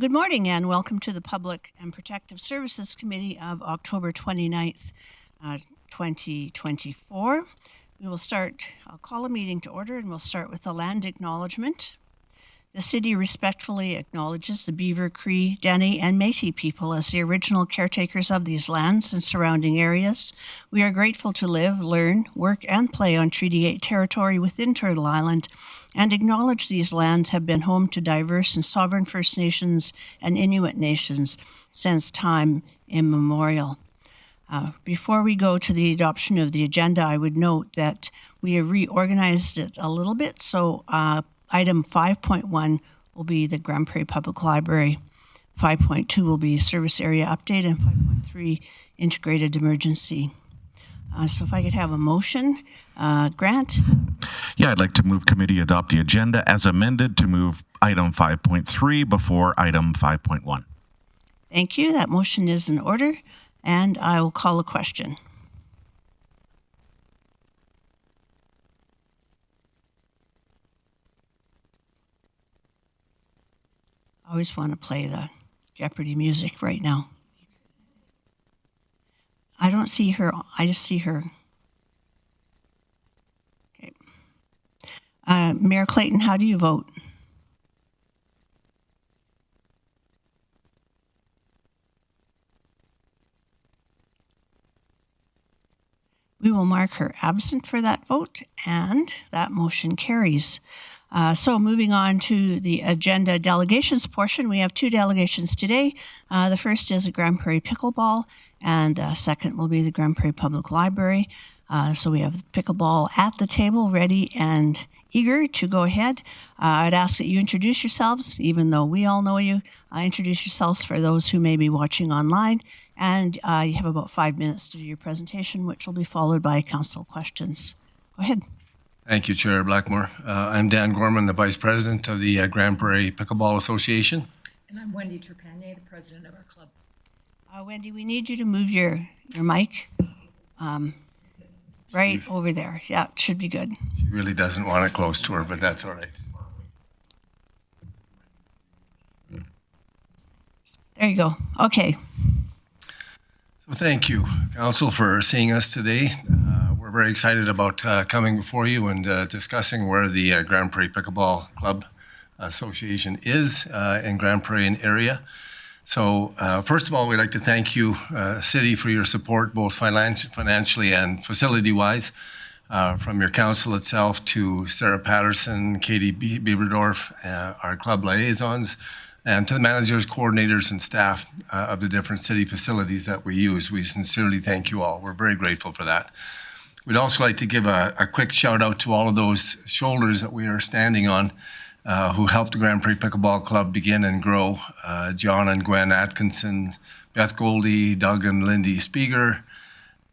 Good morning and welcome to the Public and Protective Services Committee of October 29th, 2024. I'll call a meeting to order and we'll start with the land acknowledgement. The city respectfully acknowledges the Beaver, Cree, Dene, and Métis people as the original caretakers of these lands and surrounding areas. We are grateful to live, learn, work, and play on Treaty 8 territory within Turtle Island, and acknowledge these lands have been home to diverse and sovereign First Nations and Inuit nations since time immemorial. Before we go to the adoption of the agenda, I would note that we have reorganized it a little bit, so item 5.1 will be the Grande Prairie Public Library, 5.2 will be service area update, and 5.3 integrated emergency. So if I could have a motion, Grant? Yeah, I'd like to move committee adopt the agenda as amended to move item 5.3 before item 5.1. Thank you. That motion is in order, and I will call a question. I always want to play the Jeopardy music right now. I don't see her. I just see her. Okay. Mayor Clayton, how do you vote? We will mark her absent for that vote, and that motion carries. So moving on to the agenda delegations portion, we have two delegations today. The first is the Grande Prairie Pickleball, and the second will be the Grande Prairie Public Library. So we have Pickleball at the table, ready and eager to go ahead. I'd ask that you introduce yourselves, even though we all know you. Introduce yourselves for those who may be watching online. And you have about 5 minutes to do your presentation, which will be followed by council questions. Go ahead. Thank you, Chair Blackmore. I'm Dan Gorman, the Vice President of the Grande Prairie Pickleball Association. And I'm Wendy Trepanier, the President of our club. Wendy, we need you to move your mic right over there. Yeah, it should be good. She really doesn't want it close to her, but that's all right. There you go. Okay. So thank you, Council, for seeing us today. We're very excited about coming before you and discussing where the Grande Prairie Pickleball Club Association is in Grande Prairie and area. So first of all, we'd like to thank you, City, for your support, both financially and facility-wise, from your council itself to Sarah Patterson, Katie Bieberdorf, our club liaisons, and to the managers, coordinators, and staff of the different city facilities that we use. We sincerely thank you all. We're very grateful for that. We'd also like to give a quick shout out to all of those shoulders that we are standing on who helped the Grande Prairie Pickleball Club begin and grow. John and Gwen Atkinson, Beth Goldie, Doug and Lindy Spieger,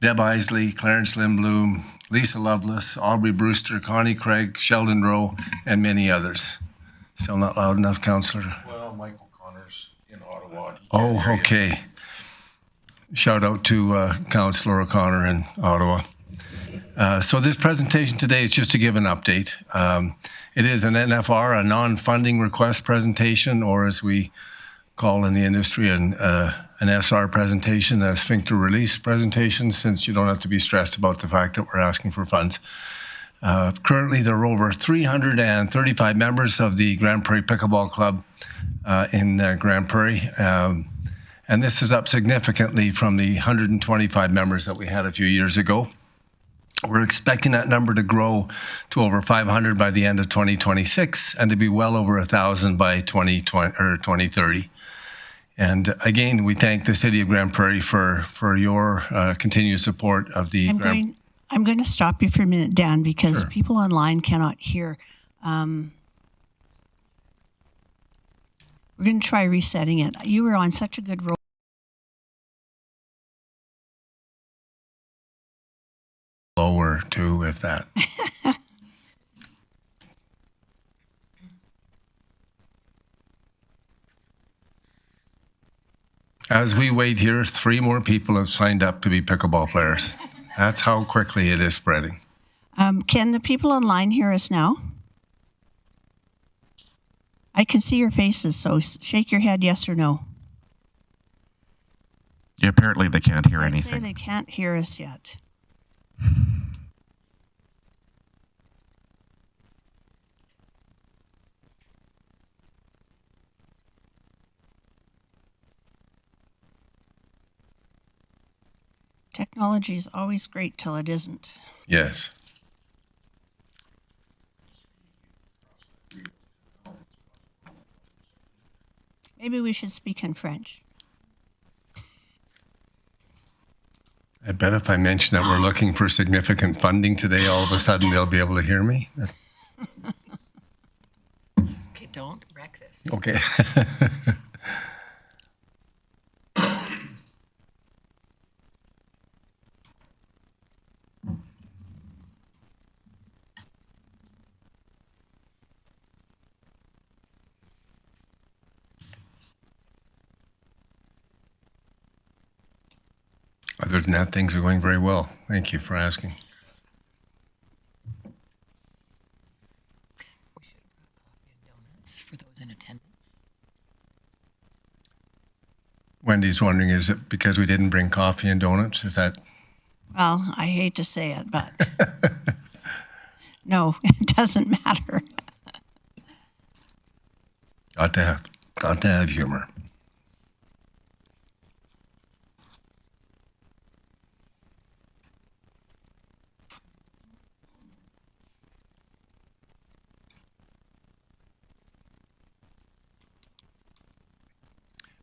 Deb Isley, Clarence Lindblom, Lisa Lovelace, Aubrey Brewster, Connie Craig, Sheldon Rowe, and many others. Still not loud enough, Councillor? Well, Michael Connors in Ottawa. Oh, okay. Shout out to Councillor O'Connor in Ottawa. So this presentation today is just to give an update. It is an NFR, a non-funding request presentation, or as we call in the industry, an SR presentation, a sphincter release presentation, since you don't have to be stressed about the fact that we're asking for funds. Currently, there are over 335 members of the Grande Prairie Pickleball Club in Grande Prairie. And this is up significantly from the 125 members that we had a few years ago. We're expecting that number to grow to over 500 by the end of 2026 and to be well over 1,000 by 2030. And again, we thank the City of Grande Prairie for your continued support of the I'm going to stop you for a minute, Dan, because Sure. people online cannot hear. We're going to try resetting it. You were on such a good roll. Lower too, if that. As we wait here, 3 more people have signed up to be pickleball players. That's how quickly it is spreading. Can the people online hear us now? I can see your faces, so shake your head yes or no. Yeah, apparently they can't hear I'd say anything. they can't hear us yet. Technology is always great till it isn't. Yes. Maybe we should speak in French. I bet if I mention that we're looking for significant funding today, all of a sudden they'll be able to hear me. Okay, don't wreck this. Okay. Other than that, things are going very well. Thank you for asking. We should have brought coffee and donuts for those in attendance. Wendy's wondering, is it because we didn't bring coffee and donuts? Is that? Well, I hate to say it, but no, it doesn't matter. Got to have humor.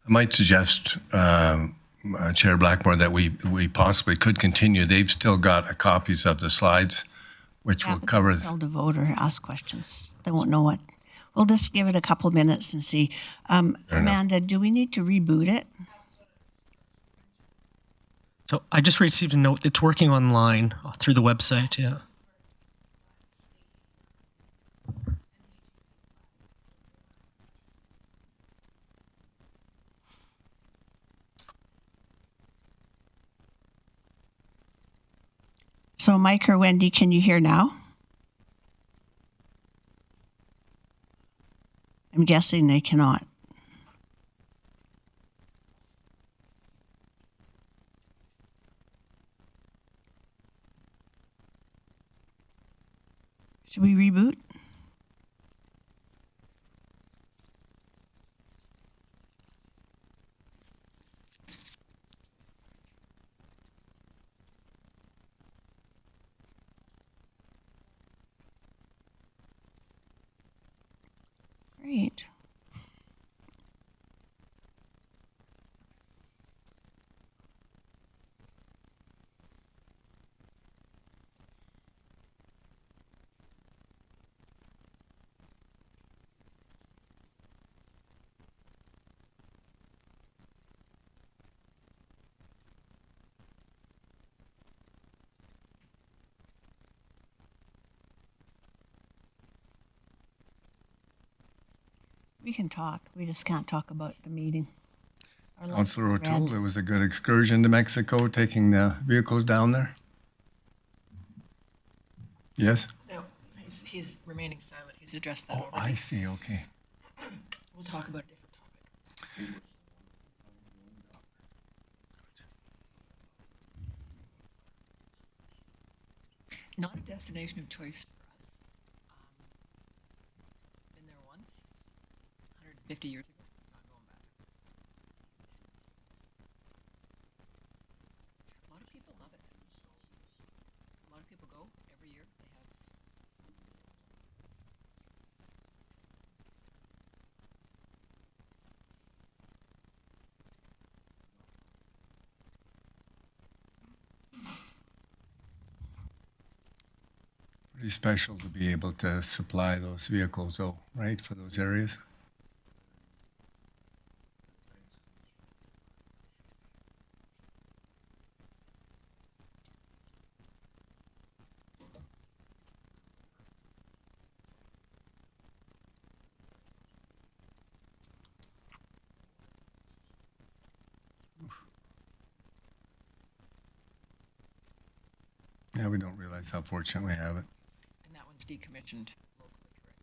I might suggest, Chair Blackmore, that we possibly could continue. They've still got copies of the slides, which will cover. Tell the voter, ask questions. They won't know what. We'll just give it a couple minutes and see. Amanda, do we need to reboot it? So I just received a note. It's working online through the website. Yeah. So Mike or Wendy, can you hear now? I'm guessing they cannot. Should we reboot? Great. We can talk. We just can't talk about the meeting. Our lights Councillor are O'Toole, red. it was a good excursion to Mexico, taking the vehicles down there. Yes? No, he's remaining silent. He's addressed that Oh, already. I see. Okay. We'll talk about a different topic. Not a destination of choice for us. Been there once, 150 years ago. Not going back. A lot of people love it. A lot of people go every year. They have. Pretty special to be able to supply those vehicles, though, right, for those areas. Yeah, we don't realize how fortunate we have it. And that one's decommissioned locally, correct?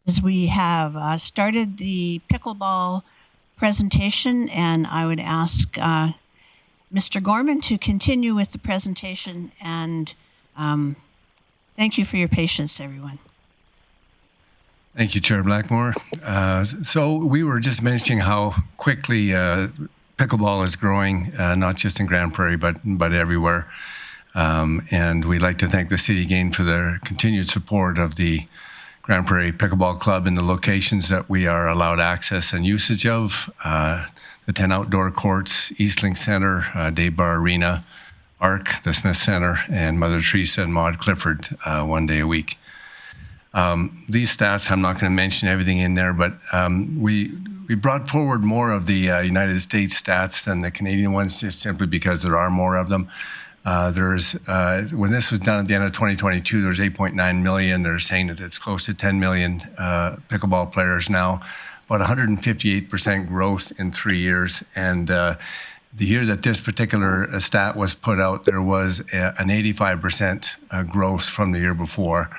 As we have started the pickleball presentation, and I would ask Mr. Gorman to continue with the presentation, and thank you for your patience, everyone. Thank you, Chair Blackmore. So we were just mentioning how quickly pickleball is growing, not just in Grande Prairie, but everywhere. And we'd like to thank the city again for their continued support of the Grande Prairie Pickleball Club in the locations that we are allowed access and usage of. The 10 outdoor courts, Eastlink Center, Day Bar Arena, ARC, the Smith Center, and Mother Teresa and Maud Clifford 1 day a week. These stats, I'm not going to mention everything in there, but we brought forward more of the United States stats than the Canadian ones, just simply because there are more of them. When this was done at the end of 2022, there's 8.9 million. They're saying that it's close to 10 million pickleball players now, about 158% growth in 3 years. And the year that this particular stat was put out, there was an 85% growth from the year before.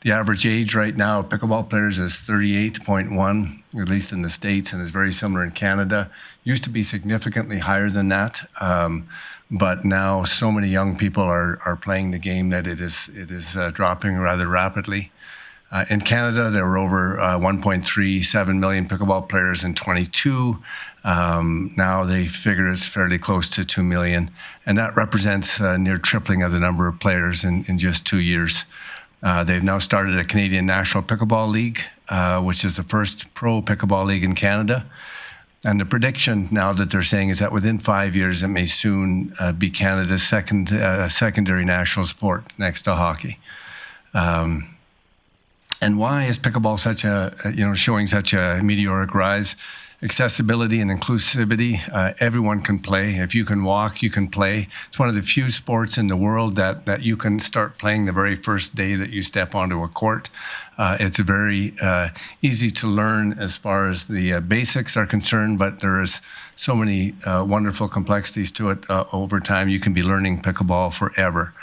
The average age right now of pickleball players is 38.1, at least in the States, and is very similar in Canada. Used to be significantly higher than that, but now so many young people are playing the game that it is dropping rather rapidly. In Canada, there were over 1.37 million pickleball players in 22. Now they figure it's fairly close to 2 million, and that represents near tripling of the number of players in just 2 years. They've now started a Canadian National Pickleball League, which is the first pro pickleball league in Canada. And the prediction now that they're saying is that within 5 years, it may soon be Canada's secondary national sport next to hockey. And why is pickleball showing such a meteoric rise? Accessibility and inclusivity. Everyone can play. If you can walk, you can play. It's one of the few sports in the world that you can start playing the very first day that you step onto a court. It's very easy to learn as far as the basics are concerned, but there is so many wonderful complexities to it over time. You can be learning pickleball forever.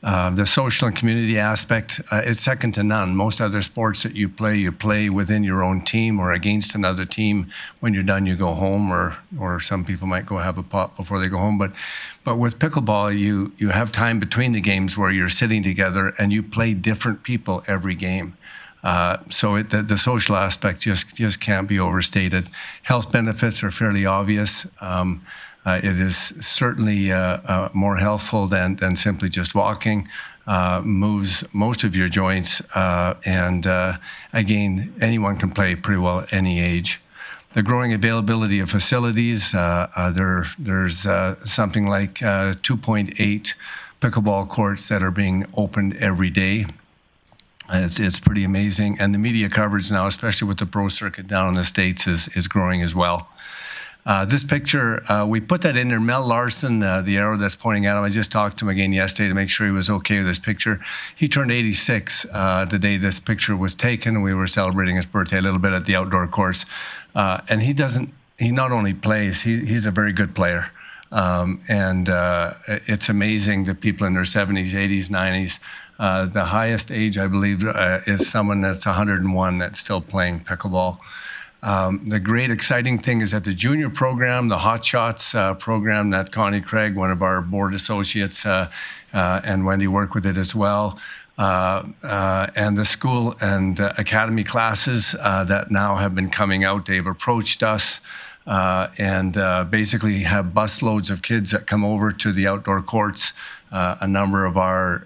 The social and community aspect, it's second to none. Most other sports that you play within your own team or against another team. When you're done, you go home, or some people might go have a pop before they go home. But with pickleball, you have time between the games where you're sitting together and you play different people every game. So the social aspect just can't be overstated. Health benefits are fairly obvious. It is certainly more healthful than simply just walking, moves most of your joints, and again, anyone can play pretty well at any age. The growing availability of facilities, there's something like 2.8 pickleball courts that are being opened every day. It's pretty amazing. And the media coverage now, especially with the pro circuit down in the States, is growing as well. This picture, we put that in there. Mel Larson, the arrow that's pointing at him, I just talked to him again yesterday to make sure he was okay with this picture. He turned 86 the day this picture was taken. We were celebrating his birthday a little bit at the outdoor course. And he not only plays, he's a very good player. And it's amazing that people in their 70s, 80s, 90s, the highest age, I believe, is someone that's 101 that's still playing pickleball. The great exciting thing is that the junior program, the Hot Shots program that Connie Craig, one of our board associates, and Wendy work with it as well, and the school and academy classes that now have been coming out. They've approached us and basically have busloads of kids that come over to the outdoor courts. A number of our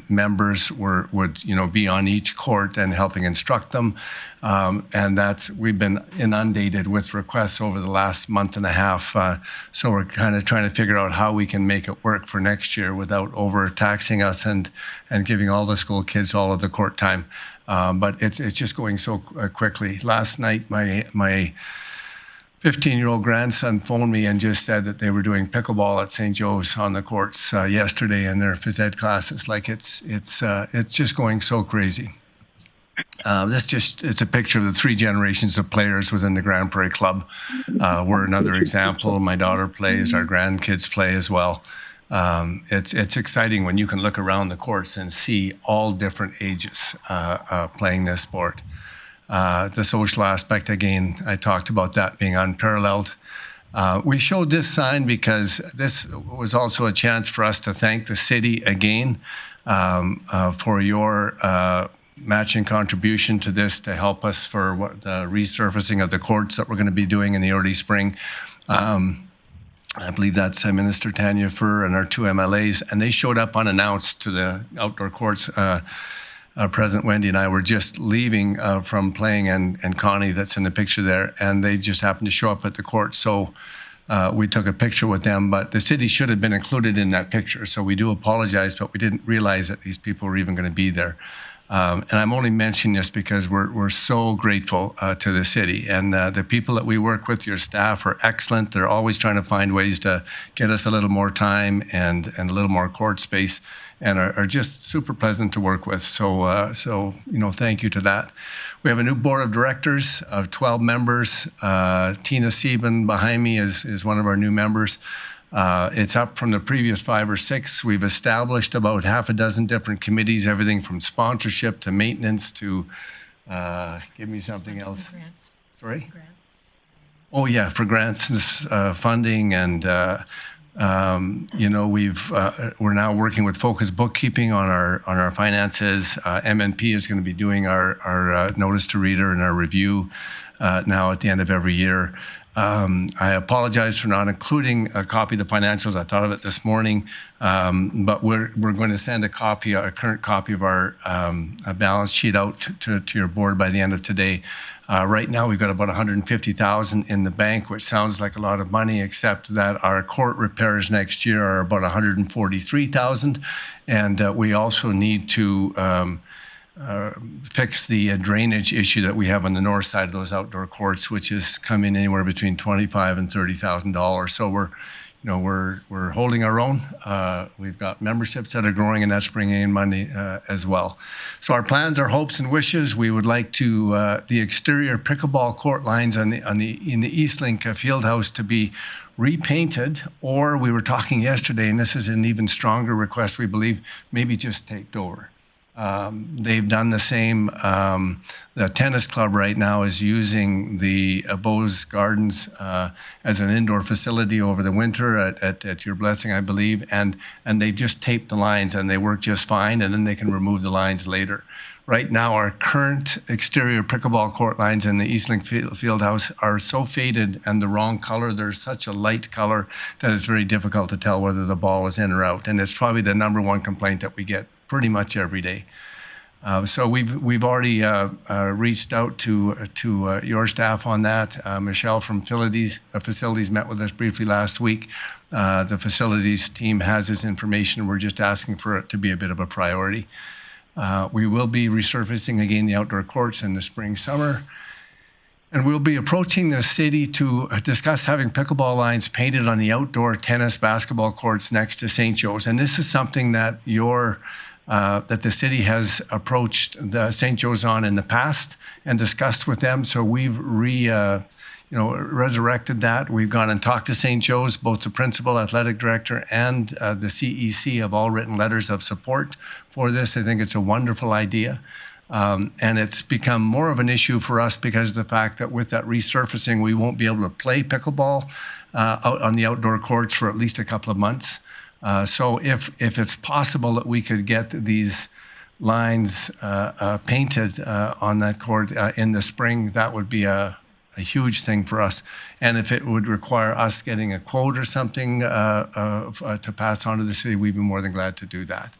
members would be on each court and helping instruct them, and we've been inundated with requests over the last month and a half. So we're kind of trying to figure out how we can make it work for next year without overtaxing us and giving all the school kids all of the court time. But it's just going so quickly. Last night, my 15-year-old grandson phoned me and just said that they were doing pickleball at St. Joe's on the courts yesterday in their phys ed classes. Like it's just going so crazy. It's a picture of the 3 generations of players within the Grande Prairie Club. We're another example. My daughter plays, our grandkids play as well. It's exciting when you can look around the courts and see all different ages playing this sport. The social aspect, again, I talked about that being unparalleled. We showed this sign because this was also a chance for us to thank the city again for your matching contribution to this to help us for the resurfacing of the courts that we're going to be doing in the early spring. I believe that's Minister Tanya Furr and our two MLAs, and they showed up unannounced to the outdoor courts. President Wendy and I were just leaving from playing, and Connie, that's in the picture there, and they just happened to show up at the court. So we took a picture with them, but the city should have been included in that picture. So we do apologize, but we didn't realize that these people were even going to be there. And I'm only mentioning this because we're so grateful to the city, and the people that we work with. Your staff are excellent. They're always trying to find ways to get us a little more time and a little more court space, and are just super pleasant to work with. So thank you to that. We have a new board of directors of 12 members. Tina Sieben behind me is one of our new members. It's up from the previous 5 or 6. We've established about half a dozen different committees, everything from sponsorship to maintenance to, give me something else. Grants. Sorry? Grants. Oh yeah, for grants and funding, and we're now working with Focus Bookkeeping on our finances. MNP is going to be doing our notice to reader and our review now at the end of every year. I apologize for not including a copy of the financials. I thought of it this morning, but we're going to send a current copy of our balance sheet out to your board by the end of today. Right now, we've got about $150,000 in the bank, which sounds like a lot of money, except that our court repairs next year are about $143,000, and we also need to fix the drainage issue that we have on the north side of those outdoor courts, which is coming anywhere between $25,000 and $30,000. So we're holding our own. We've got memberships that are growing, and that's bringing in money as well. So our plans, our hopes, and wishes. We would like to the exterior pickleball court lines in the Eastlink Fieldhouse to be repainted, or we were talking yesterday, and this is an even stronger request, we believe, maybe just taped over. They've done the same. The tennis club right now is using the Bose Gardens as an indoor facility over the winter at Your Blessing, I believe, and they just taped the lines, and they work just fine, and then they can remove the lines later. Right now, our current exterior pickleball court lines in the Eastlink Fieldhouse are so faded and the wrong color. They're such a light color that it's very difficult to tell whether the ball is in or out, and it's probably the #1 complaint that we get pretty much every day. So we've already reached out to your staff on that. Michelle from facilities met with us briefly last week. The facilities team has this information. We're just asking for it to be a bit of a priority. We will be resurfacing again the outdoor courts in the spring, summer. And we'll be approaching the city to discuss having pickleball lines painted on the outdoor tennis, basketball courts next to St. Joe's. And this is something that that the city has approached the St. Joe's on in the past and discussed with them. So we've resurrected that. We've gone and talked to St. Joe's. Both the principal, athletic director, and the CEC have all written letters of support for this. I think it's a wonderful idea. And it's become more of an issue for us because of the fact that with that resurfacing, we won't be able to play pickleball out on the outdoor courts for at least a couple of months. So if it's possible that we could get these lines painted on that court in the spring, that would be a huge thing for us. And if it would require us getting a quote or something to pass on to the city, we'd be more than glad to do that.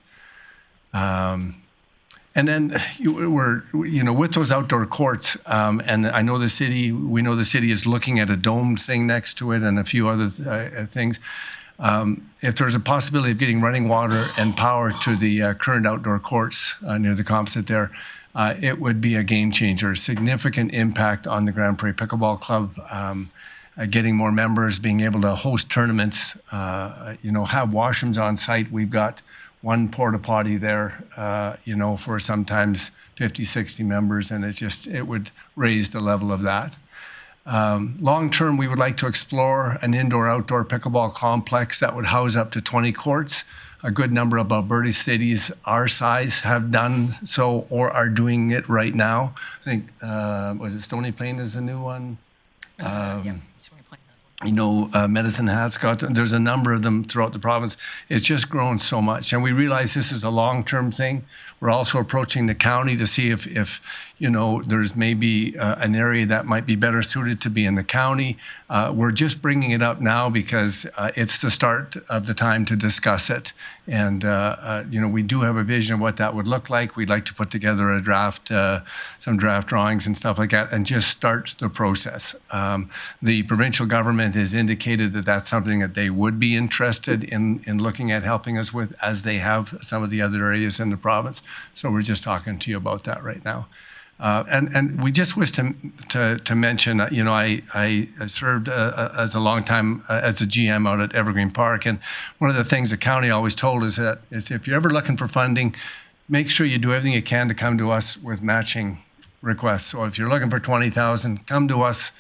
And then with those outdoor courts, and I know we know the city is looking at a domed thing next to it and a few other things. If there's a possibility of getting running water and power to the current outdoor courts near the composite there, it would be a game changer, significant impact on the Grande Prairie Pickleball Club, getting more members, being able to host tournaments, have washrooms on site. We've got one porta potty there, for sometimes 50, 60 members, and it would raise the level of that. Long term, we would like to explore an indoor-outdoor pickleball complex that would house up to 20 courts. A good number of Alberta cities our size have done so or are doing it right now. I think, was it Stony Plain is a new one? Yeah, it's only playing that one. Medicine Hat's got, there's a number of them throughout the province. It's just grown so much. And we realize this is a long-term thing. We're also approaching the county to see if there's maybe an area that might be better suited to be in the county. We're just bringing it up now because it's the start of the time to discuss it. And, we do have a vision of what that would look like. We'd like to put together a draft, some draft drawings and stuff like that, and just start the process. The provincial government has indicated that that's something that they would be interested in looking at helping us with, as they have some of the other areas in the province. So we're just talking to you about that right now. And we just wish to mention, I served as a long time as a GM out at Evergreen Park. And one of the things the county always told us is if you're ever looking for funding, make sure you do everything you can to come to us with matching requests. So if you're looking for 20,000, come to us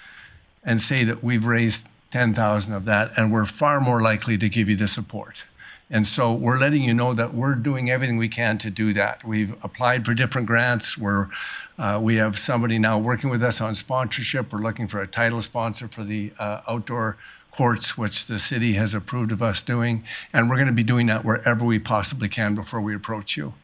and say that we've raised 10,000 of that, and we're far more likely to give you the support. And so we're letting you know that we're doing everything we can to do that. We've applied for different grants. We have somebody now working with us on sponsorship. We're looking for a title sponsor for the outdoor courts, which the city has approved of us doing. And we're going to be doing that wherever we possibly can before we approach you.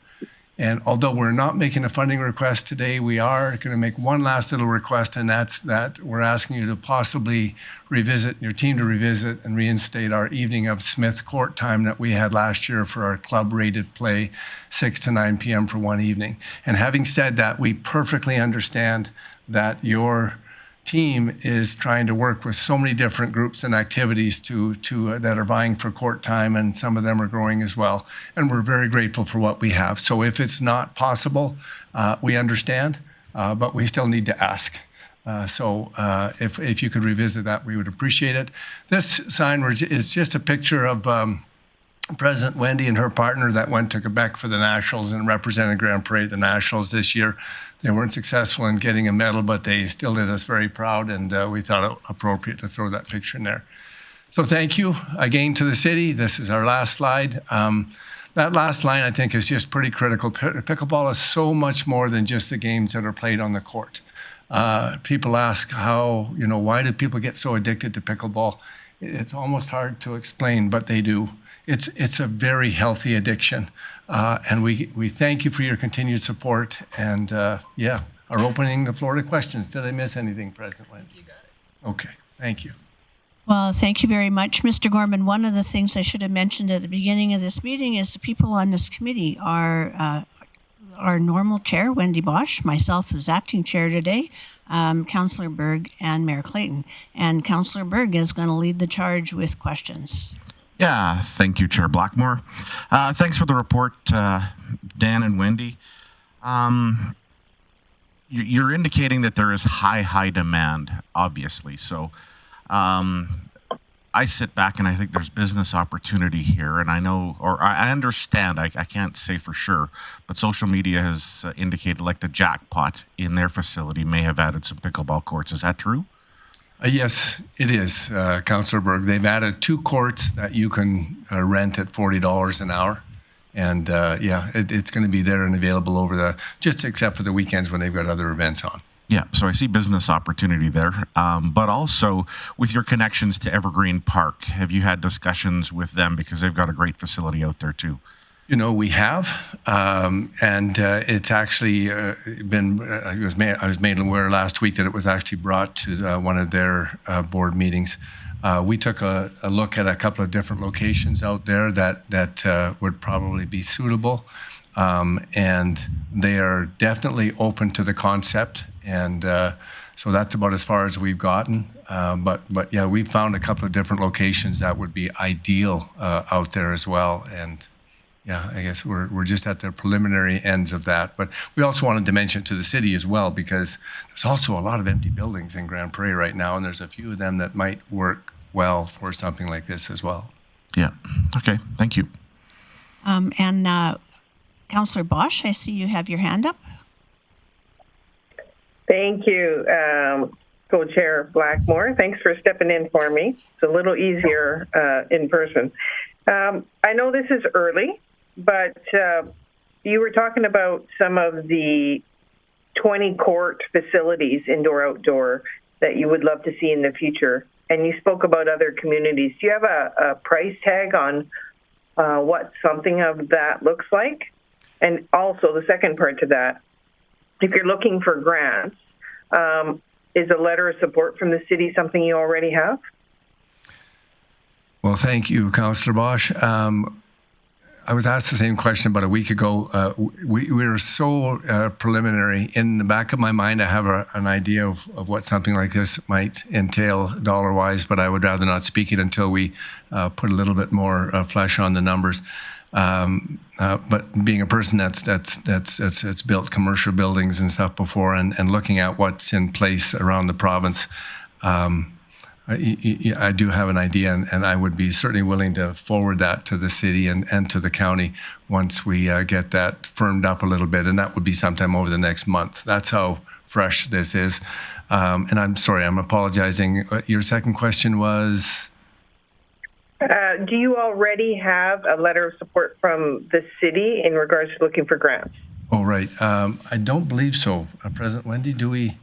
And although we're not making a funding request today, we are going to make one last little request, and that's that we're asking you to possibly revisit, your team to revisit and reinstate our evening of Smith court time that we had last year for our club-rated play, 6 to 9 p.m. for one evening. And having said that, we perfectly understand that your team is trying to work with so many different groups and activities that are vying for court time, and some of them are growing as well. And we're very grateful for what we have. So if it's not possible, we understand, but we still need to ask. So if you could revisit that, we would appreciate it. This sign is just a picture of President Wendy and her partner that went to Quebec for the Nationals and represented Grande Prairie at the Nationals this year. They weren't successful in getting a medal, but they still did us very proud, and we thought it appropriate to throw that picture in there. So thank you again to the city. This is our last slide. That last line, I think, is just pretty critical. Pickleball is so much more than just the games that are played on the court. People ask why do people get so addicted to pickleball? It's almost hard to explain, but they do. It's a very healthy addiction. And we thank you for your continued support. And are opening the floor to questions. Did I miss anything, President Wendy? You got it. Okay, thank you. Well, thank you very much, Mr. Gorman. One of the things I should have mentioned at the beginning of this meeting is the people on this committee are our normal chair, Wendy Bosch, myself as acting chair today, Councillor Berg, and Mayor Clayton. And Councillor Berg is going to lead the charge with questions. Yeah, thank you, Chair Blackmore. Thanks for the report, Dan and Wendy. You're indicating that there is high demand, obviously. So I sit back and I think there's business opportunity here. And I know, or I understand, I can't say for sure, but social media has indicated like the Jackpot in their facility may have added some pickleball courts. Is that true? Yes, it is, Councillor Berg. They've added 2 courts that you can rent at $40 an hour. And it's going to be there and available over just except for the weekends when they've got other events on. Yeah, so I see business opportunity there. But also with your connections to Evergreen Park, have you had discussions with them because they've got a great facility out there too? We have, and it's actually been, I was made aware last week that it was actually brought to one of their board meetings. We took a look at a couple of different locations out there that would probably be suitable, and they are definitely open to the concept, and so that's about as far as we've gotten. But yeah, we've found a couple of different locations that would be ideal out there as well, and yeah, I guess we're just at the preliminary ends of that. But we also wanted to mention to the city as well, because there's also a lot of empty buildings in Grande Prairie right now, and there's a few of them that might work well for something like this as well. Yeah. Okay. Thank you. And Councillor Bosch, I see you have your hand up. Thank you. co-chair Blackmore. Thanks for stepping in for me. It's a little easier in person. I know this is early, but you were talking about some of the 20-court facilities, indoor-outdoor, that you would love to see in the future. And you spoke about other communities. Do you have a price tag on what something of that looks like? And also, the second part to that, if you're looking for grants, is a letter of support from the city something you already have? Well, thank you, Councillor Bosch. I was asked the same question about a week ago. We're so preliminary. In the back of my mind, I have an idea of what something like this might entail dollar-wise, but I would rather not speak it until we put a little bit more flesh on the numbers. But being a person that's built commercial buildings and stuff before, and looking at what's in place around the province, I do have an idea, and I would be certainly willing to forward that to the city and to the county once we get that firmed up a little bit, and that would be sometime over the next month. That's how fresh this is. And I'm sorry, I'm apologizing. Your second question was? Do you already have a letter of support from the city in regards to looking for grants? Oh, right. I don't believe so. President Wendy, do we?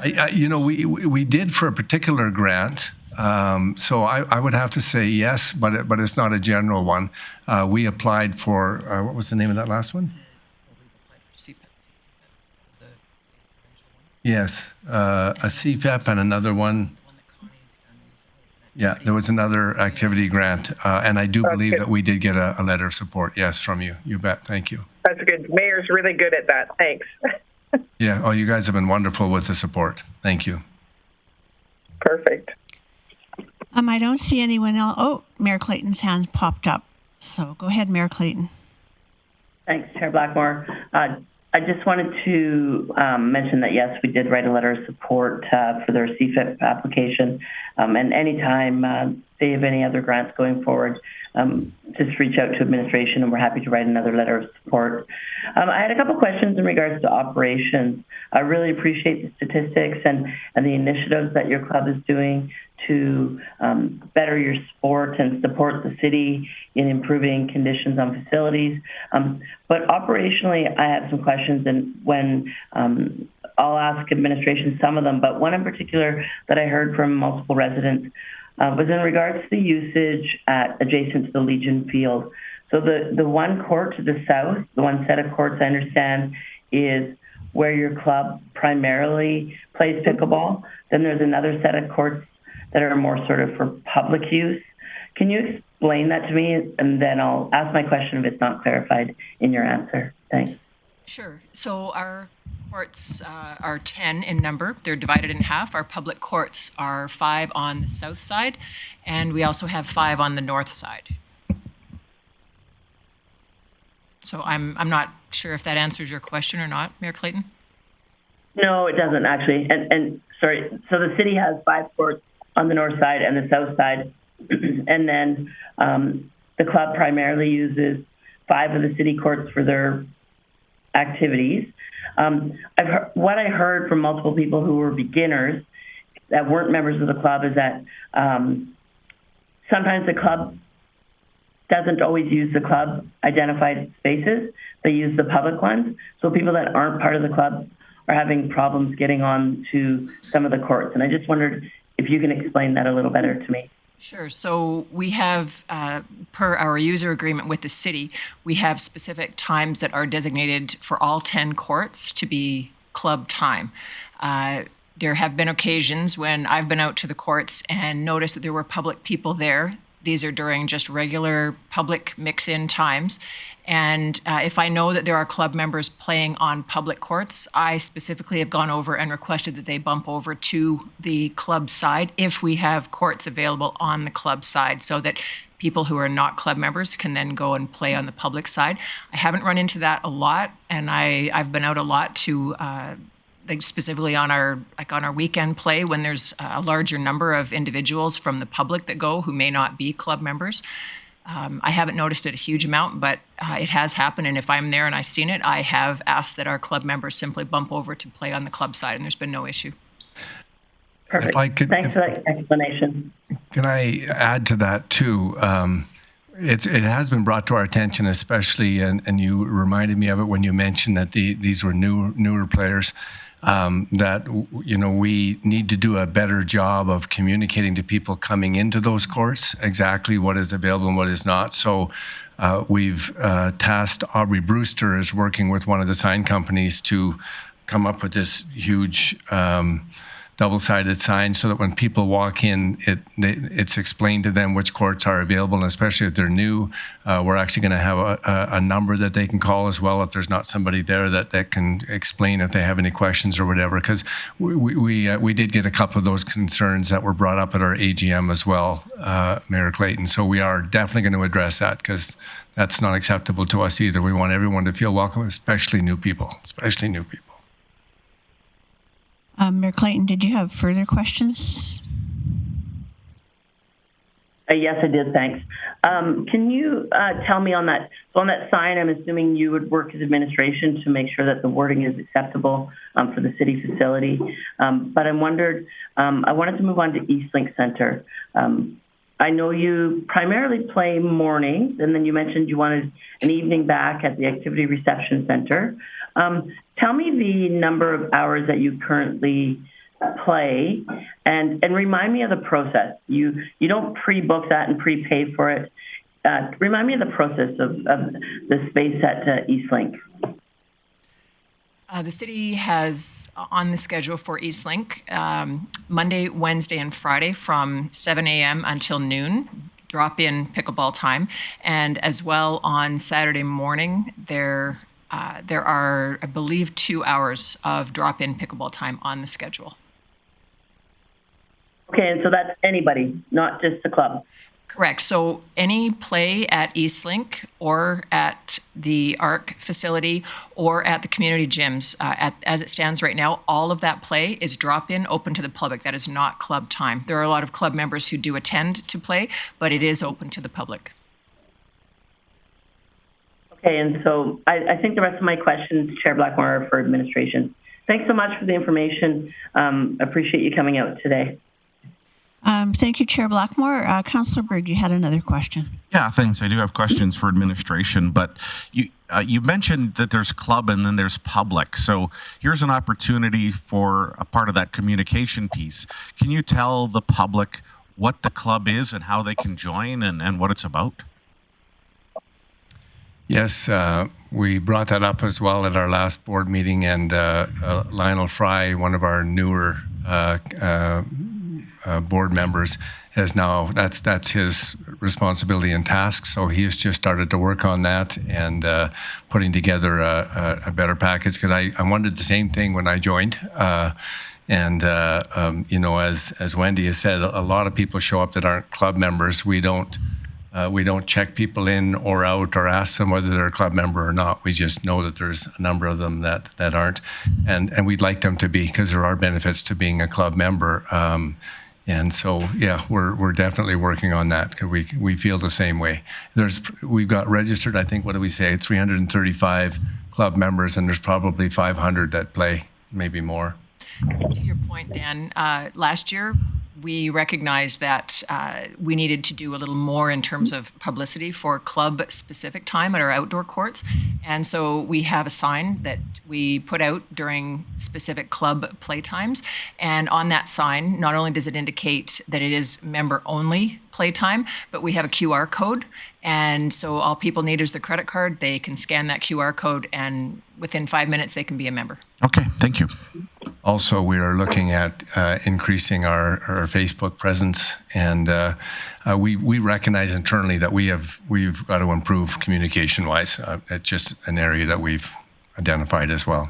We did for a particular grant, so I would have to say yes, but it's not a general one. We applied for, what was the name of that last one? Yes, a CFEP and another one. Yeah, there was another activity grant, and I do believe that we did get a letter of support, yes, from you. You bet. Thank you. That's good. Mayor's really good at that. Thanks. Yeah. Oh, you guys have been wonderful with the support. Thank you. Perfect. I don't see anyone else. Oh, Mayor Clayton's hand popped up. So go ahead, Mayor Clayton. Thanks, Chair Blackmore. I just wanted to mention that, yes, we did write a letter of support for their CFIP application. And anytime they have any other grants going forward, just reach out to administration, and we're happy to write another letter of support. I had a couple questions in regards to operations. I really appreciate the statistics and the initiatives that your club is doing to better your sport and support the city in improving conditions on facilities. But operationally, I have some questions, and when I'll ask administration some of them, but one in particular that I heard from multiple residents was in regards to the usage adjacent to the Legion Field. So the one court to the south, the one set of courts I understand, is where your club primarily plays pickleball. Then there's another set of courts that are more sort of for public use. Can you explain that to me? And then I'll ask my question if it's not clarified in your answer. Thanks. Sure. So our courts are 10 in number. They're divided in half. Our public courts are 5 on the south side, and we also have 5 on the north side. So I'm not sure if that answers your question or not, Mayor Clayton. No, it doesn't actually. And sorry, so the city has 5 courts on the north side and the south side, and then the club primarily uses 5 of the city courts for their activities. What I heard from multiple people who were beginners that weren't members of the club is that sometimes the club doesn't always use the club identified spaces. They use the public ones. So people that aren't part of the club are having problems getting on to some of the courts. And I just wondered if you can explain that a little better to me. Sure. So we have, per our user agreement with the city, we have specific times that are designated for all 10 courts to be club time. There have been occasions when I've been out to the courts and noticed that there were public people there. These are during just regular public mix-in times. And if I know that there are club members playing on public courts, I specifically have gone over and requested that they bump over to the club side if we have courts available on the club side, so that people who are not club members can then go and play on the public side. I haven't run into that a lot, and I've been out a lot to like specifically on our weekend play when there's a larger number of individuals from the public that go who may not be club members. I haven't noticed it a huge amount, but it has happened. And if I'm there and I've seen it, I have asked that our club members simply bump over to play on the club side, and there's been no issue. Perfect. If I could, Thanks for that explanation. Can I add to that too? It has been brought to our attention, especially, and you reminded me of it when you mentioned that these were newer players. That we need to do a better job of communicating to people coming into those courts exactly what is available and what is not. So we've tasked Aubrey Brewster as working with one of the sign companies to come up with this huge double-sided sign so that when people walk in, it's explained to them which courts are available, and especially if they're new, we're actually going to have a number that they can call as well if there's not somebody there that can explain if they have any questions or whatever. Because we did get a couple of those concerns that were brought up at our AGM as well, Mayor Clayton. So we are definitely going to address that because that's not acceptable to us either. We want everyone to feel welcome, especially new people. Mayor Clayton, did you have further questions? Yes, I did. Thanks. Can you tell me on that sign, I'm assuming you would work as administration to make sure that the wording is acceptable for the city facility. But I wanted to move on to Eastlink Center. I know you primarily play mornings, and then you mentioned you wanted an evening back at the Activity Reception Center. Tell me the number of hours that you currently play, and remind me of the process. You don't pre-book that and prepay for it. Remind me of the process of the space at Eastlink. The city has on the schedule for Eastlink Monday, Wednesday, and Friday from 7 a.m. until noon, drop-in pickleball time, and as well on Saturday morning there are, I believe, 2 hours of drop-in pickleball time on the schedule. Okay, and so that's anybody, not just the club. Correct. So any play at Eastlink or at the ARC facility or at the community gyms, as it stands right now, all of that play is drop-in, open to the public. That is not club time. There are a lot of club members who do attend to play, but it is open to the public. Okay, and so I think the rest of my questions, Chair Blackmore, are for administration. Thanks so much for the information. Appreciate you coming out today. Thank you, Chair Blackmore. Councillor Bird, you had another question. Yeah, thanks. I do have questions for administration, but you mentioned that there's club and then there's public. So here's an opportunity for a part of that communication piece. Can you tell the public what the club is and how they can join and what it's about? Yes, we brought that up as well at our last board meeting, and Lionel Fry, one of our newer board members, has now that's his responsibility and task. So he has just started to work on that and putting together a better package. Because I wanted the same thing when I joined. And as Wendy has said, a lot of people show up that aren't club members. We don't check people in or out or ask them whether they're a club member or not. We just know that there's a number of them that aren't, and we'd like them to be, because there are benefits to being a club member. And so, yeah, we're definitely working on that, because we feel the same way. We've got registered, I think, what do we say, 335 club members, and there's probably 500 that play, maybe more. To your point, Dan, last year we recognized that we needed to do a little more in terms of publicity for club-specific time at our outdoor courts. And so we have a sign that we put out during specific club play times. And on that sign, not only does it indicate that it is member-only playtime, but we have a QR code. And so all people need is the credit card. They can scan that QR code, and within 5 minutes, they can be a member. Okay, thank you. Also, we are looking at increasing our Facebook presence, and we recognize internally that we've got to improve communication-wise. It's just an area that we've identified as well.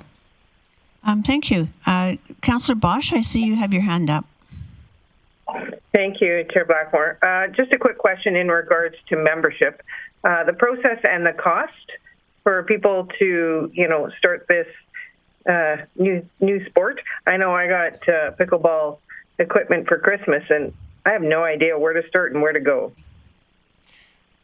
Thank you. Councillor Bosch, I see you have your hand up. Thank you, Chair Blackmore. Just a quick question in regards to membership. The process and the cost for people to, start this new sport. I know I got pickleball equipment for Christmas, and I have no idea where to start and where to go.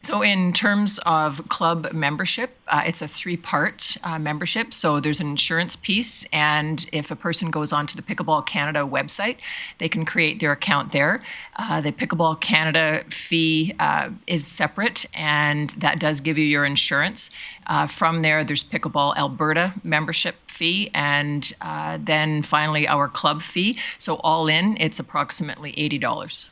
So in terms of club membership, it's a three-part membership. So there's an insurance piece, and if a person goes onto the Pickleball Canada website, they can create their account there. The Pickleball Canada fee is separate, and that does give you your insurance. From there, there's Pickleball Alberta membership fee, and then finally our club fee. So all in, it's approximately $80.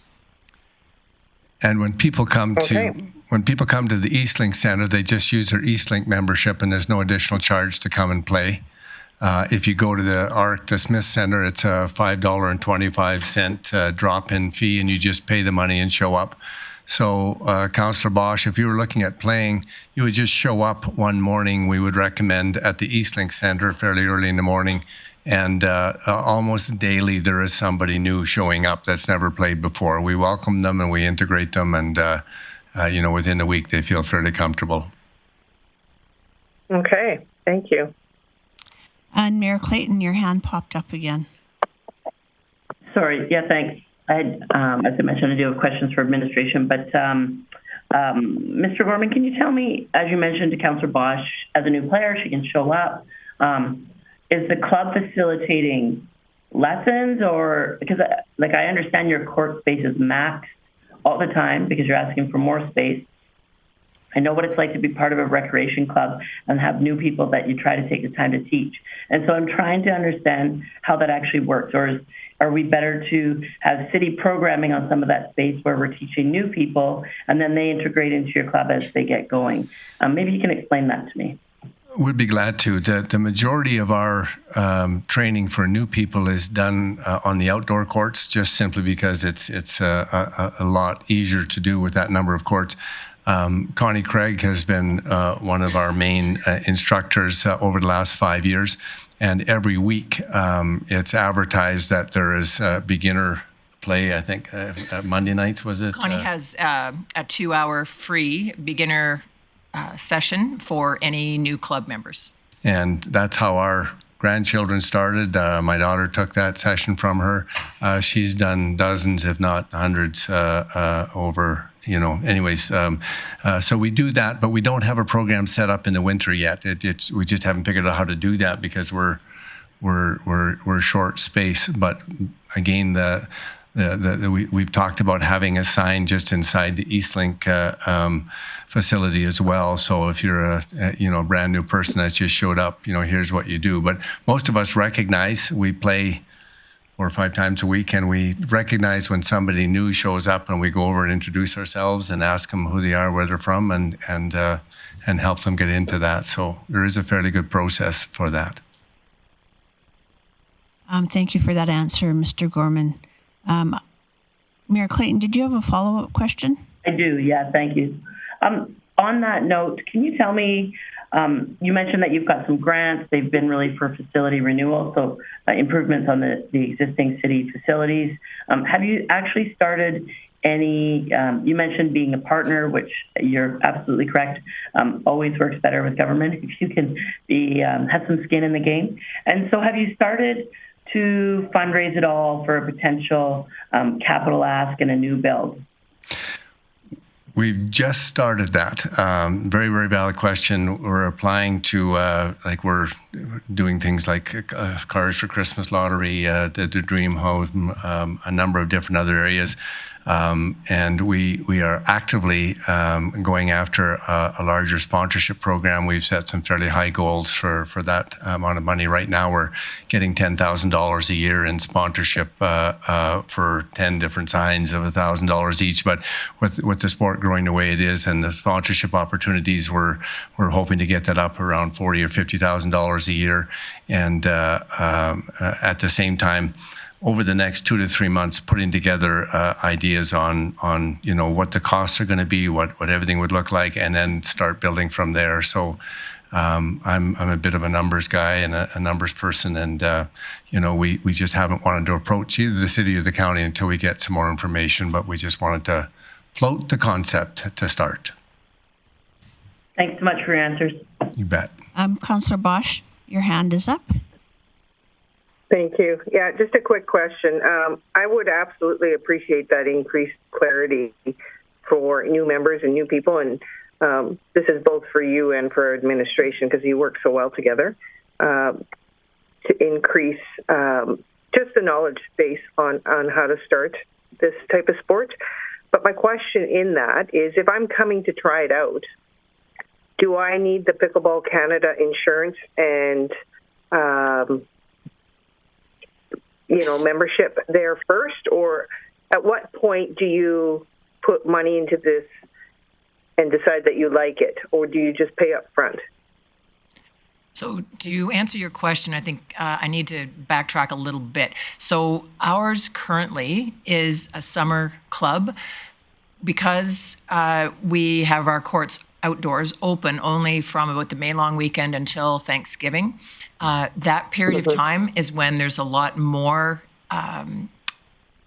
And when people come to the Eastlink Center, they just use their Eastlink membership, and there's no additional charge to come and play. If you go to the Smith Center, it's a $5.25 drop-in fee, and you just pay the money and show up. So, Councillor Bosch, if you were looking at playing, you would just show up one morning. We would recommend at the Eastlink Center fairly early in the morning. And almost daily, there is somebody new showing up that's never played before. We welcome them and we integrate them, and within a week they feel fairly comfortable. Okay, thank you. And Mayor Clayton, your hand popped up again. Sorry. Yeah, thanks. I had, as I mentioned, I do have questions for administration, but Mr. Gorman, can you tell me, as you mentioned to Councillor Bosch, as a new player, she can show up. Is the club facilitating lessons, or because I understand your court space is maxed all the time because you're asking for more space. I know what it's like to be part of a recreation club and have new people that you try to take the time to teach. And so I'm trying to understand how that actually works. Or are we better to have city programming on some of that space where we're teaching new people and then they integrate into your club as they get going? Maybe you can explain that to me. We'd be glad to. The majority of our training for new people is done on the outdoor courts, just simply because it's a lot easier to do with that number of courts. Connie Craig has been one of our main instructors over the last 5 years, and every week it's advertised that there is beginner play, I think, Monday nights, was it? Connie has a 2-hour free beginner session for any new club members. And that's how our grandchildren started. My daughter took that session from her. She's done dozens, if not hundreds, over, anyways. So we do that, but we don't have a program set up in the winter yet. We just haven't figured out how to do that because we're short space. But again, we've talked about having a sign just inside the Eastlink facility as well. So if you're a brand new person that's just showed up, here's what you do. But most of us recognize we play 4 or 5 times a week, and we recognize when somebody new shows up, and we go over and introduce ourselves and ask them who they are, where they're from, and help them get into that. So there is a fairly good process for that. Thank you for that answer, Mr. Gorman. Mayor Clayton, did you have a follow-up question? I do, yeah, thank you. On that note, can you tell me, you mentioned that you've got some grants. They've been really for facility renewal, so improvements on the existing city facilities. Have you actually started any, you mentioned being a partner, which you're absolutely correct, always works better with government if you can have some skin in the game. And so have you started to fundraise at all for a potential capital ask and a new build? We've just started that. Very, very valid question. We're applying to, we're doing things like Cars for Christmas lottery, the Dream Home, a number of different other areas. And we are actively going after a larger sponsorship program. We've set some fairly high goals for that amount of money. Right now, we're getting $10,000 a year in sponsorship for 10 different signs of $1,000 each. But with the sport growing the way it is and the sponsorship opportunities, we're hoping to get that up around $40,000 or $50,000 a year. And at the same time, over the next 2 to 3 months, putting together ideas on what the costs are going to be, what everything would look like, and then start building from there. So I'm a bit of a numbers guy and a numbers person, and we just haven't wanted to approach either the city or the county until we get some more information. But we just wanted to float the concept to start. Thanks so much for your answers. You bet. Councillor Bosch, your hand is up. Thank you. Yeah, just a quick question. I would absolutely appreciate that increased clarity for new members and new people, and this is both for you and for administration because you work so well together, to increase just the knowledge base on how to start this type of sport. But my question in that is, if I'm coming to try it out, do I need the Pickleball Canada insurance and membership there first, or at what point do you put money into this and decide that you like it, or do you just pay up front? So to answer your question, I think I need to backtrack a little bit. So ours currently is a summer club because we have our courts outdoors open only from about the May long weekend until Thanksgiving. That period of time is when there's a lot more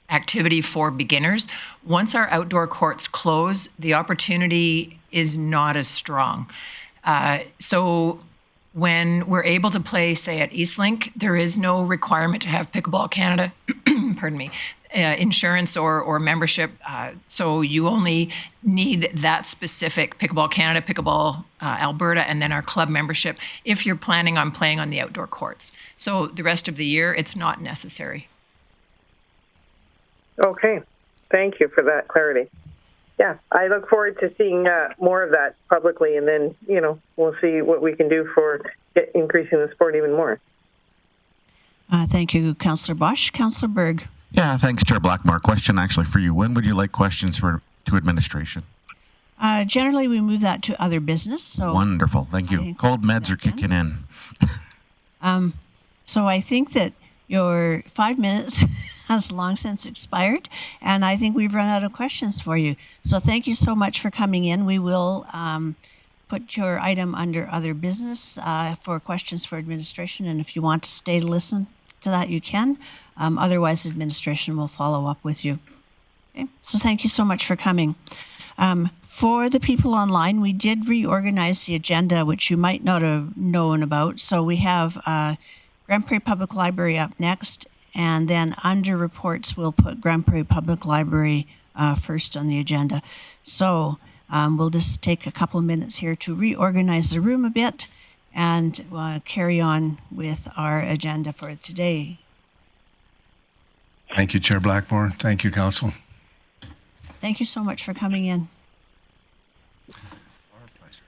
activity for beginners. Once our outdoor courts close, the opportunity is not as strong. So when we're able to play, say, at Eastlink, there is no requirement to have Pickleball Canada, pardon me, insurance or membership. So you only need that specific Pickleball Canada, Pickleball Alberta, and then our club membership if you're planning on playing on the outdoor courts. So the rest of the year, it's not necessary. Okay. Thank you for that clarity. Yeah, I look forward to seeing more of that publicly, and then, we'll see what we can do for increasing the sport even more. Thank you, Councillor Bosch. Councillor Berg. Yeah, thanks, Chair Blackmore. Question actually for you. When would you like questions to administration? Generally, we move that to other business. So wonderful. Thank you. Cold meds are kicking in. So I think that your 5 minutes has long since expired, and I think we've run out of questions for you. So thank you so much for coming in. We will put your item under other business for questions for administration, and if you want to stay to listen to that, you can. Otherwise, administration will follow up with you. Okay? So thank you so much for coming. For the people online, we did reorganize the agenda, which you might not have known about. So we have Grande Prairie Public Library up next, and then under reports, we'll put Grande Prairie Public Library first on the agenda. So we'll just take a couple of minutes here to reorganize the room a bit and carry on with our agenda for today. Thank you, Chair Blackmore. Thank you, Council. Thank you so much for coming in. Our pleasure.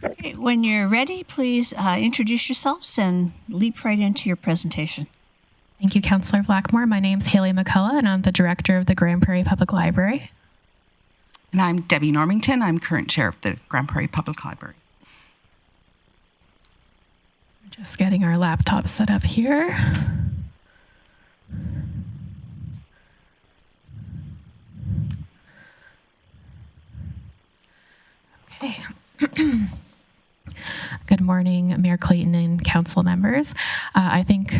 Okay, when you're ready, please introduce yourselves and leap right into your presentation. Thank you, Councillor Blackmore. My name's Haley McCullough, and I'm the director of the Grande Prairie Public Library. And I'm Debbie Normington. I'm current chair of the Grande Prairie Public Library. Just getting our laptop set up here. Okay. Good morning, Mayor Clayton and council members. I think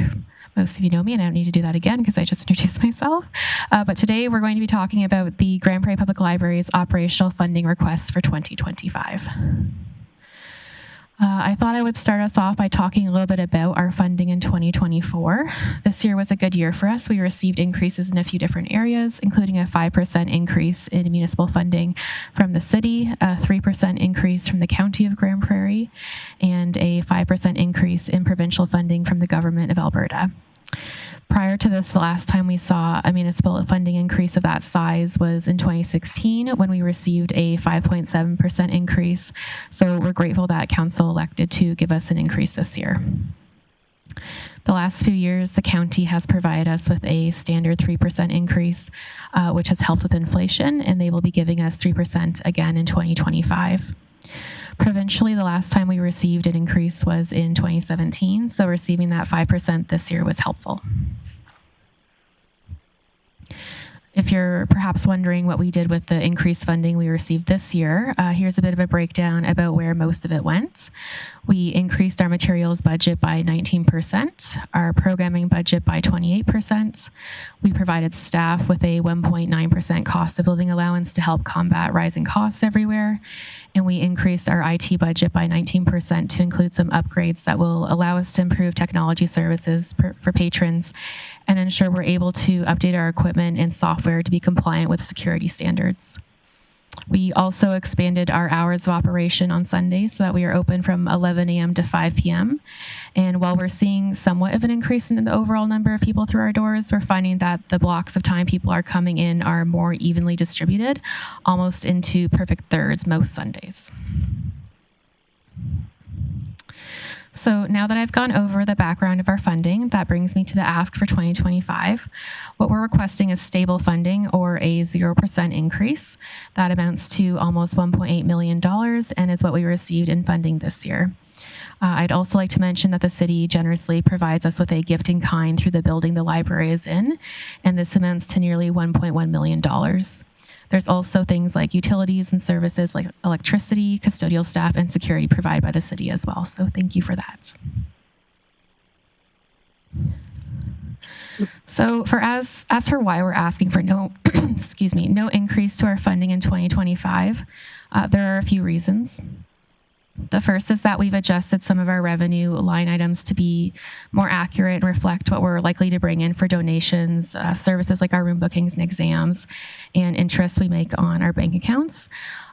most of you know me, and I don't need to do that again because I just introduced myself. But today we're going to be talking about the Grande Prairie Public Library's operational funding requests for 2025. I thought I would start us off by talking a little bit about our funding in 2024. This year was a good year for us. We received increases in a few different areas, including a 5% increase in municipal funding from the city, a 3% increase from the County of Grande Prairie, and a 5% increase in provincial funding from the Government of Alberta. Prior to this, the last time we saw a municipal funding increase of that size was in 2016 when we received a 5.7% increase. So we're grateful that Council elected to give us an increase this year. The last few years, the county has provided us with a standard 3% increase, which has helped with inflation, and they will be giving us 3% again in 2025. Provincially, the last time we received an increase was in 2017, so receiving that 5% this year was helpful. If you're perhaps wondering what we did with the increased funding we received this year, here's a bit of a breakdown about where most of it went. We increased our materials budget by 19%, our programming budget by 28%. We provided staff with a 1.9% cost of living allowance to help combat rising costs everywhere. And we increased our IT budget by 19% to include some upgrades that will allow us to improve technology services for patrons and ensure we're able to update our equipment and software to be compliant with security standards. We also expanded our hours of operation on Sundays so that we are open from 11 a.m. to 5 p.m. And while we're seeing somewhat of an increase in the overall number of people through our doors, we're finding that the blocks of time people are coming in are more evenly distributed, almost into perfect thirds most Sundays. So now that I've gone over the background of our funding, that brings me to the ask for 2025. What we're requesting is stable funding or a 0% increase. That amounts to almost $1.8 million and is what we received in funding this year. I'd also like to mention that the city generously provides us with a gift in kind through the building the library is in, and this amounts to nearly $1.1 million. There's also things like utilities and services like electricity, custodial staff, and security provided by the city as well. So thank you for that. So as for why we're asking for no increase to our funding in 2025, there are a few reasons. The first is that we've adjusted some of our revenue line items to be more accurate and reflect what we're likely to bring in for donations, services like our room bookings and exams, and interest we make on our bank accounts.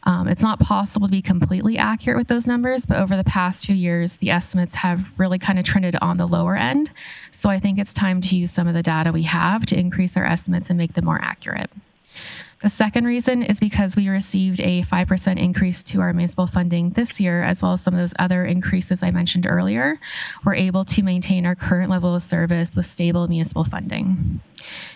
It's not possible to be completely accurate with those numbers, but over the past few years, the estimates have really kind of trended on the lower end. So I think it's time to use some of the data we have to increase our estimates and make them more accurate. The second reason is because we received a 5% increase to our municipal funding this year, as well as some of those other increases I mentioned earlier. We're able to maintain our current level of service with stable municipal funding.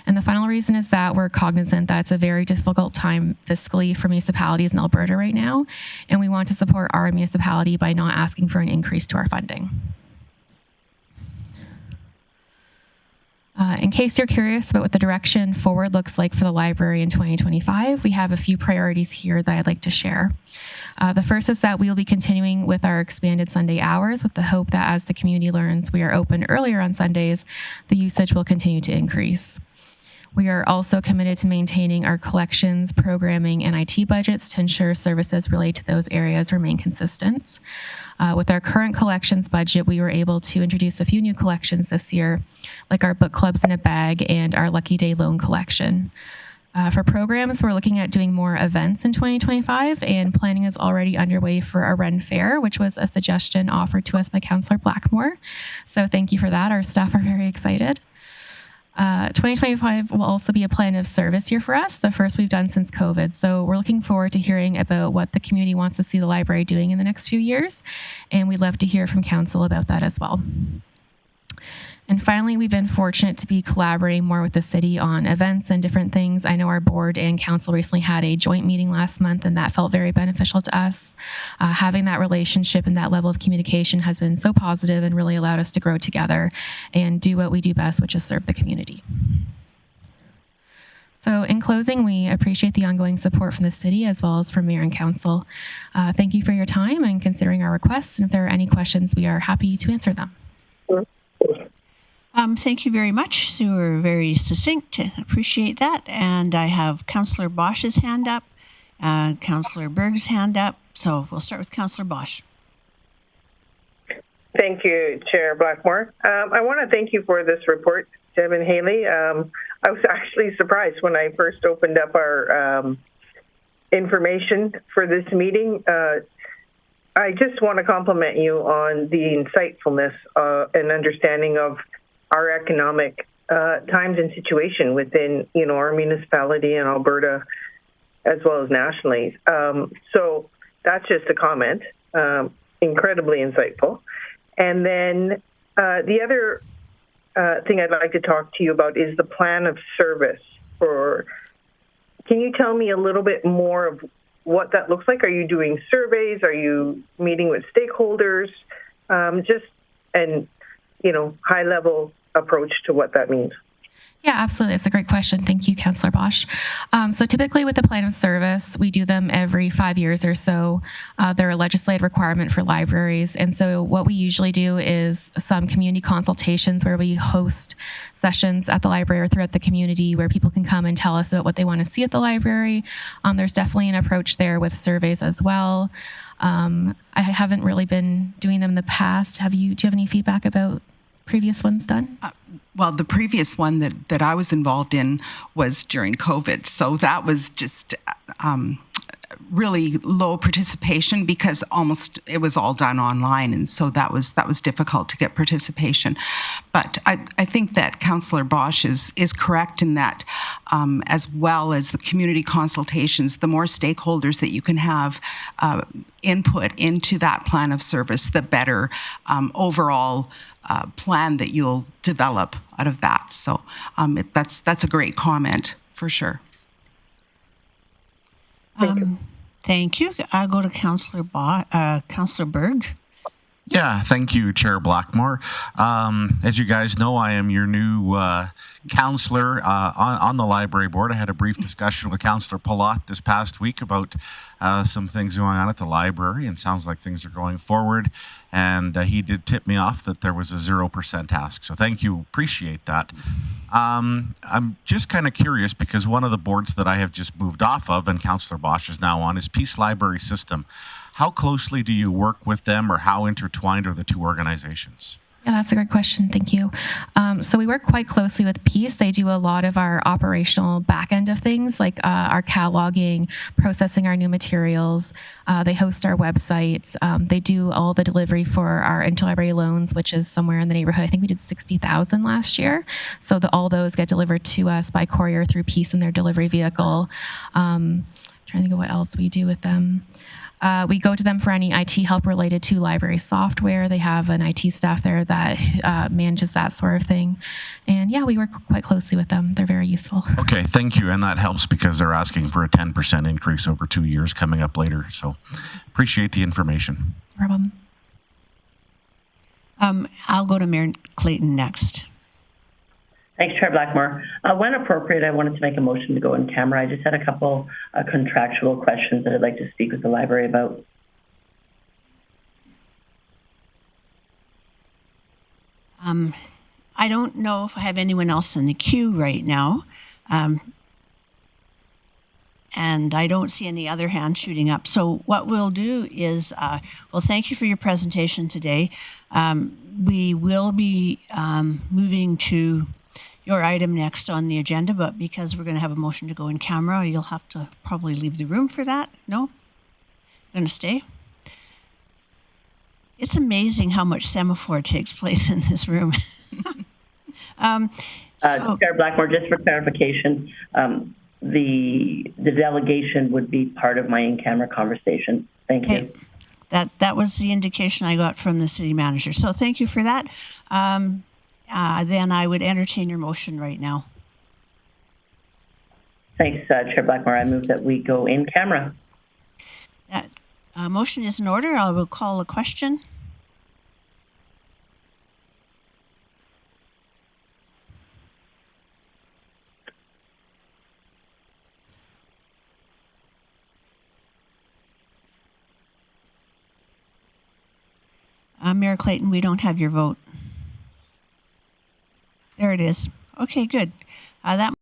And the final reason is that we're cognizant that it's a very difficult time fiscally for municipalities in Alberta right now, and we want to support our municipality by not asking for an increase to our funding. In case you're curious about what the direction forward looks like for the library in 2025, we have a few priorities here that I'd like to share. The first is that we will be continuing with our expanded Sunday hours with the hope that as the community learns we are open earlier on Sundays, the usage will continue to increase. We are also committed to maintaining our collections, programming, and IT budgets to ensure services related to those areas remain consistent. With our current collections budget, we were able to introduce a few new collections this year, like our book clubs in a bag and our Lucky Day loan collection. For programs, we're looking at doing more events in 2025, and planning is already underway for a Ren Fair, which was a suggestion offered to us by Councillor Blackmore. So thank you for that. Our staff are very excited. 2025 will also be a plan of service year for us, the first we've done since COVID. So we're looking forward to hearing about what the community wants to see the library doing in the next few years, and we'd love to hear from council about that as well. And finally, we've been fortunate to be collaborating more with the city on events and different things. I know our board and council recently had a joint meeting last month, and that felt very beneficial to us. Having that relationship and that level of communication has been so positive and really allowed us to grow together and do what we do best, which is serve the community. So in closing, we appreciate the ongoing support from the city as well as from Mayor and Council. Thank you for your time and considering our requests. And if there are any questions, we are happy to answer them. Thank you very much. You were very succinct. Appreciate that. And I have Councillor Bosch's hand up, Councillor Berg's hand up. So we'll start with Councillor Bosch. Thank you, Chair Blackmore. I want to thank you for this report, Deb and Haley. I was actually surprised when I first opened up our information for this meeting. I just want to compliment you on the insightfulness and understanding of our economic times and situation within, our municipality in Alberta, as well as nationally. So that's just a comment. Incredibly insightful. And then the other thing I'd like to talk to you about is the plan of service. Can you tell me a little bit more of what that looks like? Are you doing surveys? Are you meeting with stakeholders? High-level approach to what that means. Yeah, absolutely. It's a great question. Thank you, Councillor Bosch. So typically with the plan of service, we do them every 5 years or so. They're a legislative requirement for libraries. And so what we usually do is some community consultations where we host sessions at the library or throughout the community where people can come and tell us about what they want to see at the library. There's definitely an approach there with surveys as well. I haven't really been doing them in the past. Do you have any feedback about previous ones done? Well, the previous one that I was involved in was during COVID. So that was just really low participation because it was all done online. And so that was difficult to get participation. But I think that Councillor Bosch is correct in that as well as the community consultations, the more stakeholders that you can have input into that plan of service, the better overall plan that you'll develop out of that. So that's a great comment for sure. Thank you. I'll go to Councillor Berg. Yeah, thank you, Chair Blackmore. As you guys know, I am your new counselor on the library board. I had a brief discussion with Councillor Palat this past week about some things going on at the library, and sounds like things are going forward. And he did tip me off that there was a 0% ask. So thank you. Appreciate that. I'm just kind of curious because one of the boards that I have just moved off of and Councillor Bosch is now on is Peace Library System. How closely do you work with them, or how intertwined are the two organizations? Yeah, that's a great question. Thank you. So we work quite closely with Peace. They do a lot of our operational back end of things, like our cataloging, processing our new materials. They host our websites. They do all the delivery for our interlibrary loans, which is somewhere in the neighborhood. I think we did 60,000 last year. So all those get delivered to us by courier through Peace in their delivery vehicle. Trying to think of what else we do with them. We go to them for any IT help related to library software. They have an IT staff there that manages that sort of thing. And yeah, we work quite closely with them. They're very useful. Okay, thank you. And that helps because they're asking for a 10% increase over 2 years coming up later. So appreciate the information. No problem. I'll go to Mayor Clayton next. Thanks, Chair Blackmore. When appropriate, I wanted to make a motion to go in camera. I just had a couple contractual questions that I'd like to speak with the library about. I don't know if I have anyone else in the queue right now. And I don't see any other hands shooting up. So what we'll do is, thank you for your presentation today. We will be moving to your item next on the agenda, but because we're going to have a motion to go in camera, you'll have to probably leave the room for that. No? Going to stay? It's amazing how much semaphore takes place in this room. Chair Blackmore, just for clarification, the delegation would be part of my in-camera conversation. Thank you. That was the indication I got from the city manager. So thank you for that. Then I would entertain your motion right now. Thanks, Chair Blackmore. I move that we go in camera. That motion is in order. I will call a question. Mayor Clayton, we don't have your vote. There it is. Okay, good. That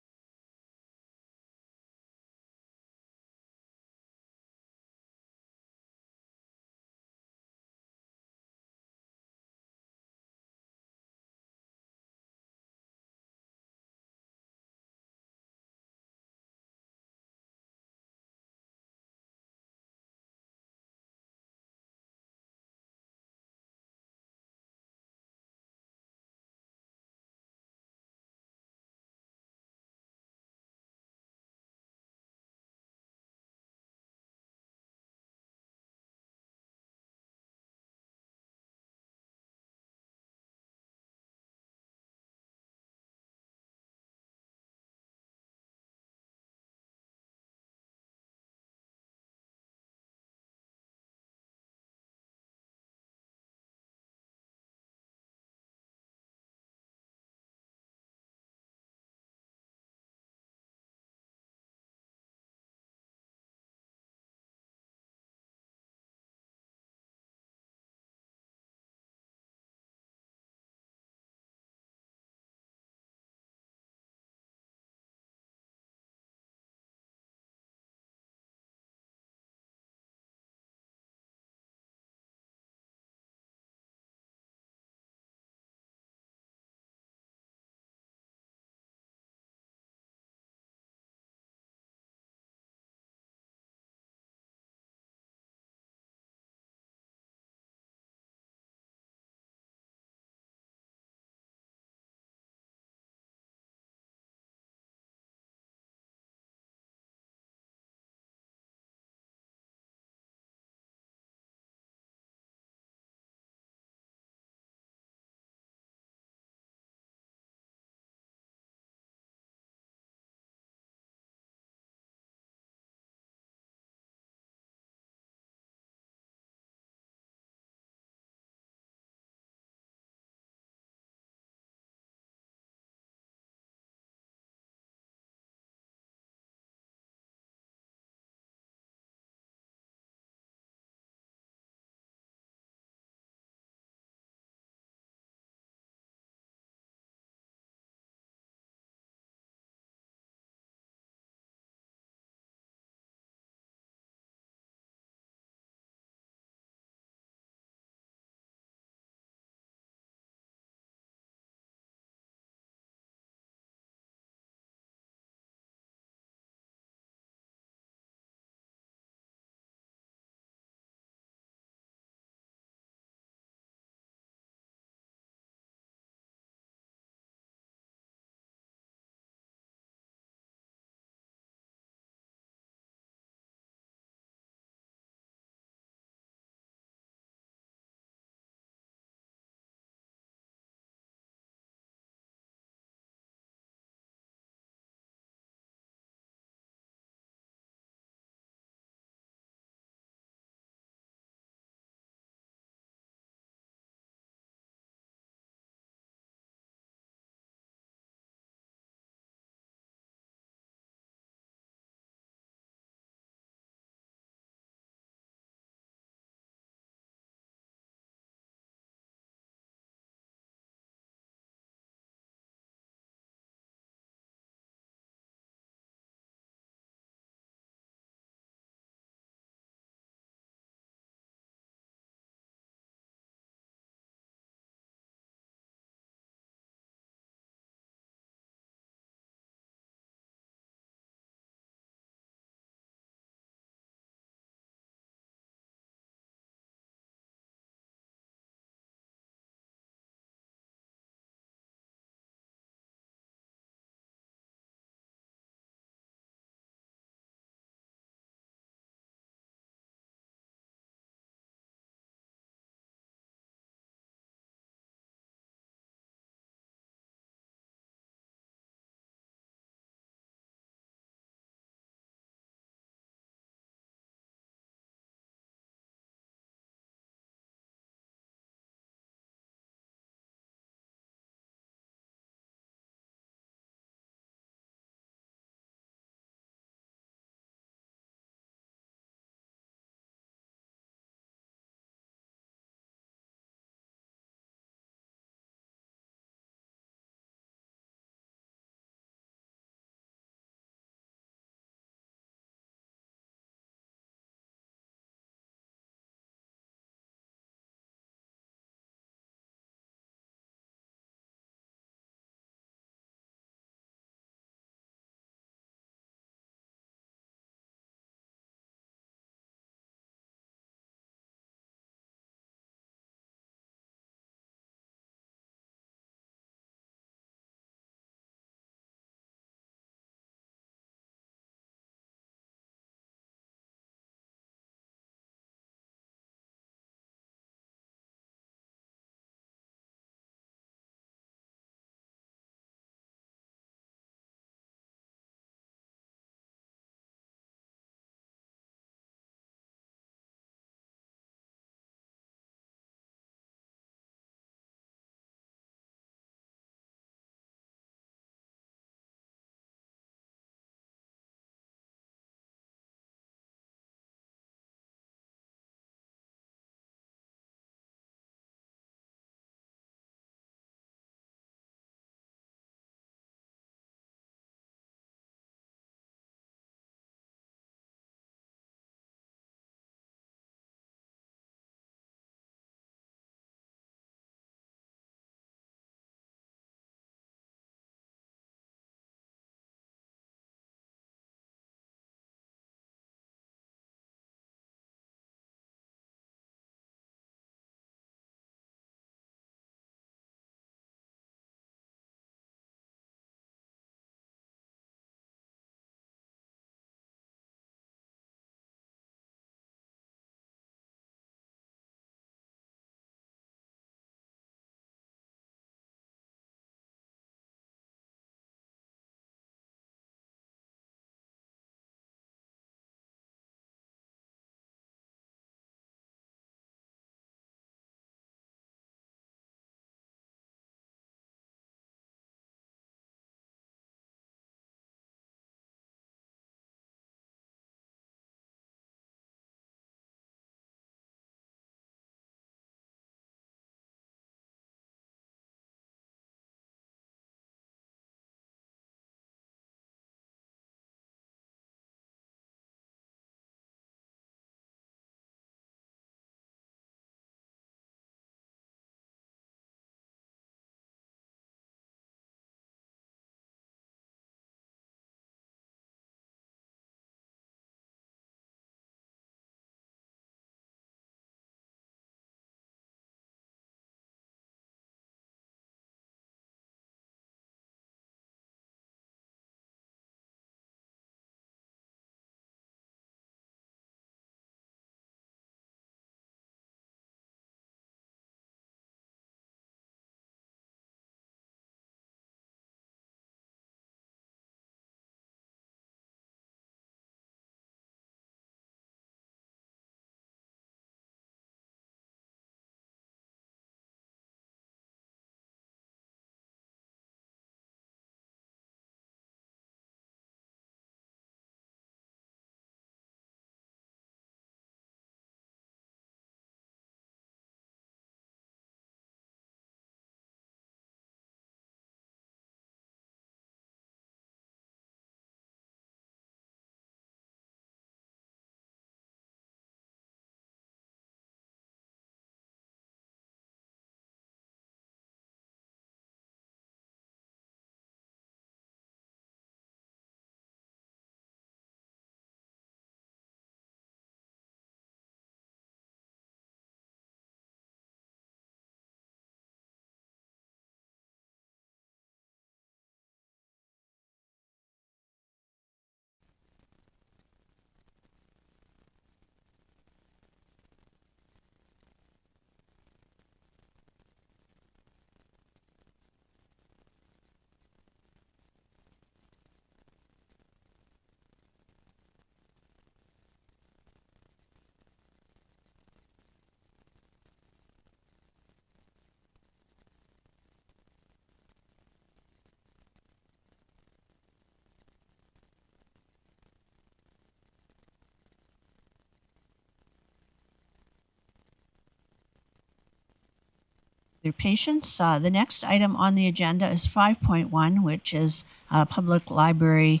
Their patience. The next item on the agenda is 5.1, which is public library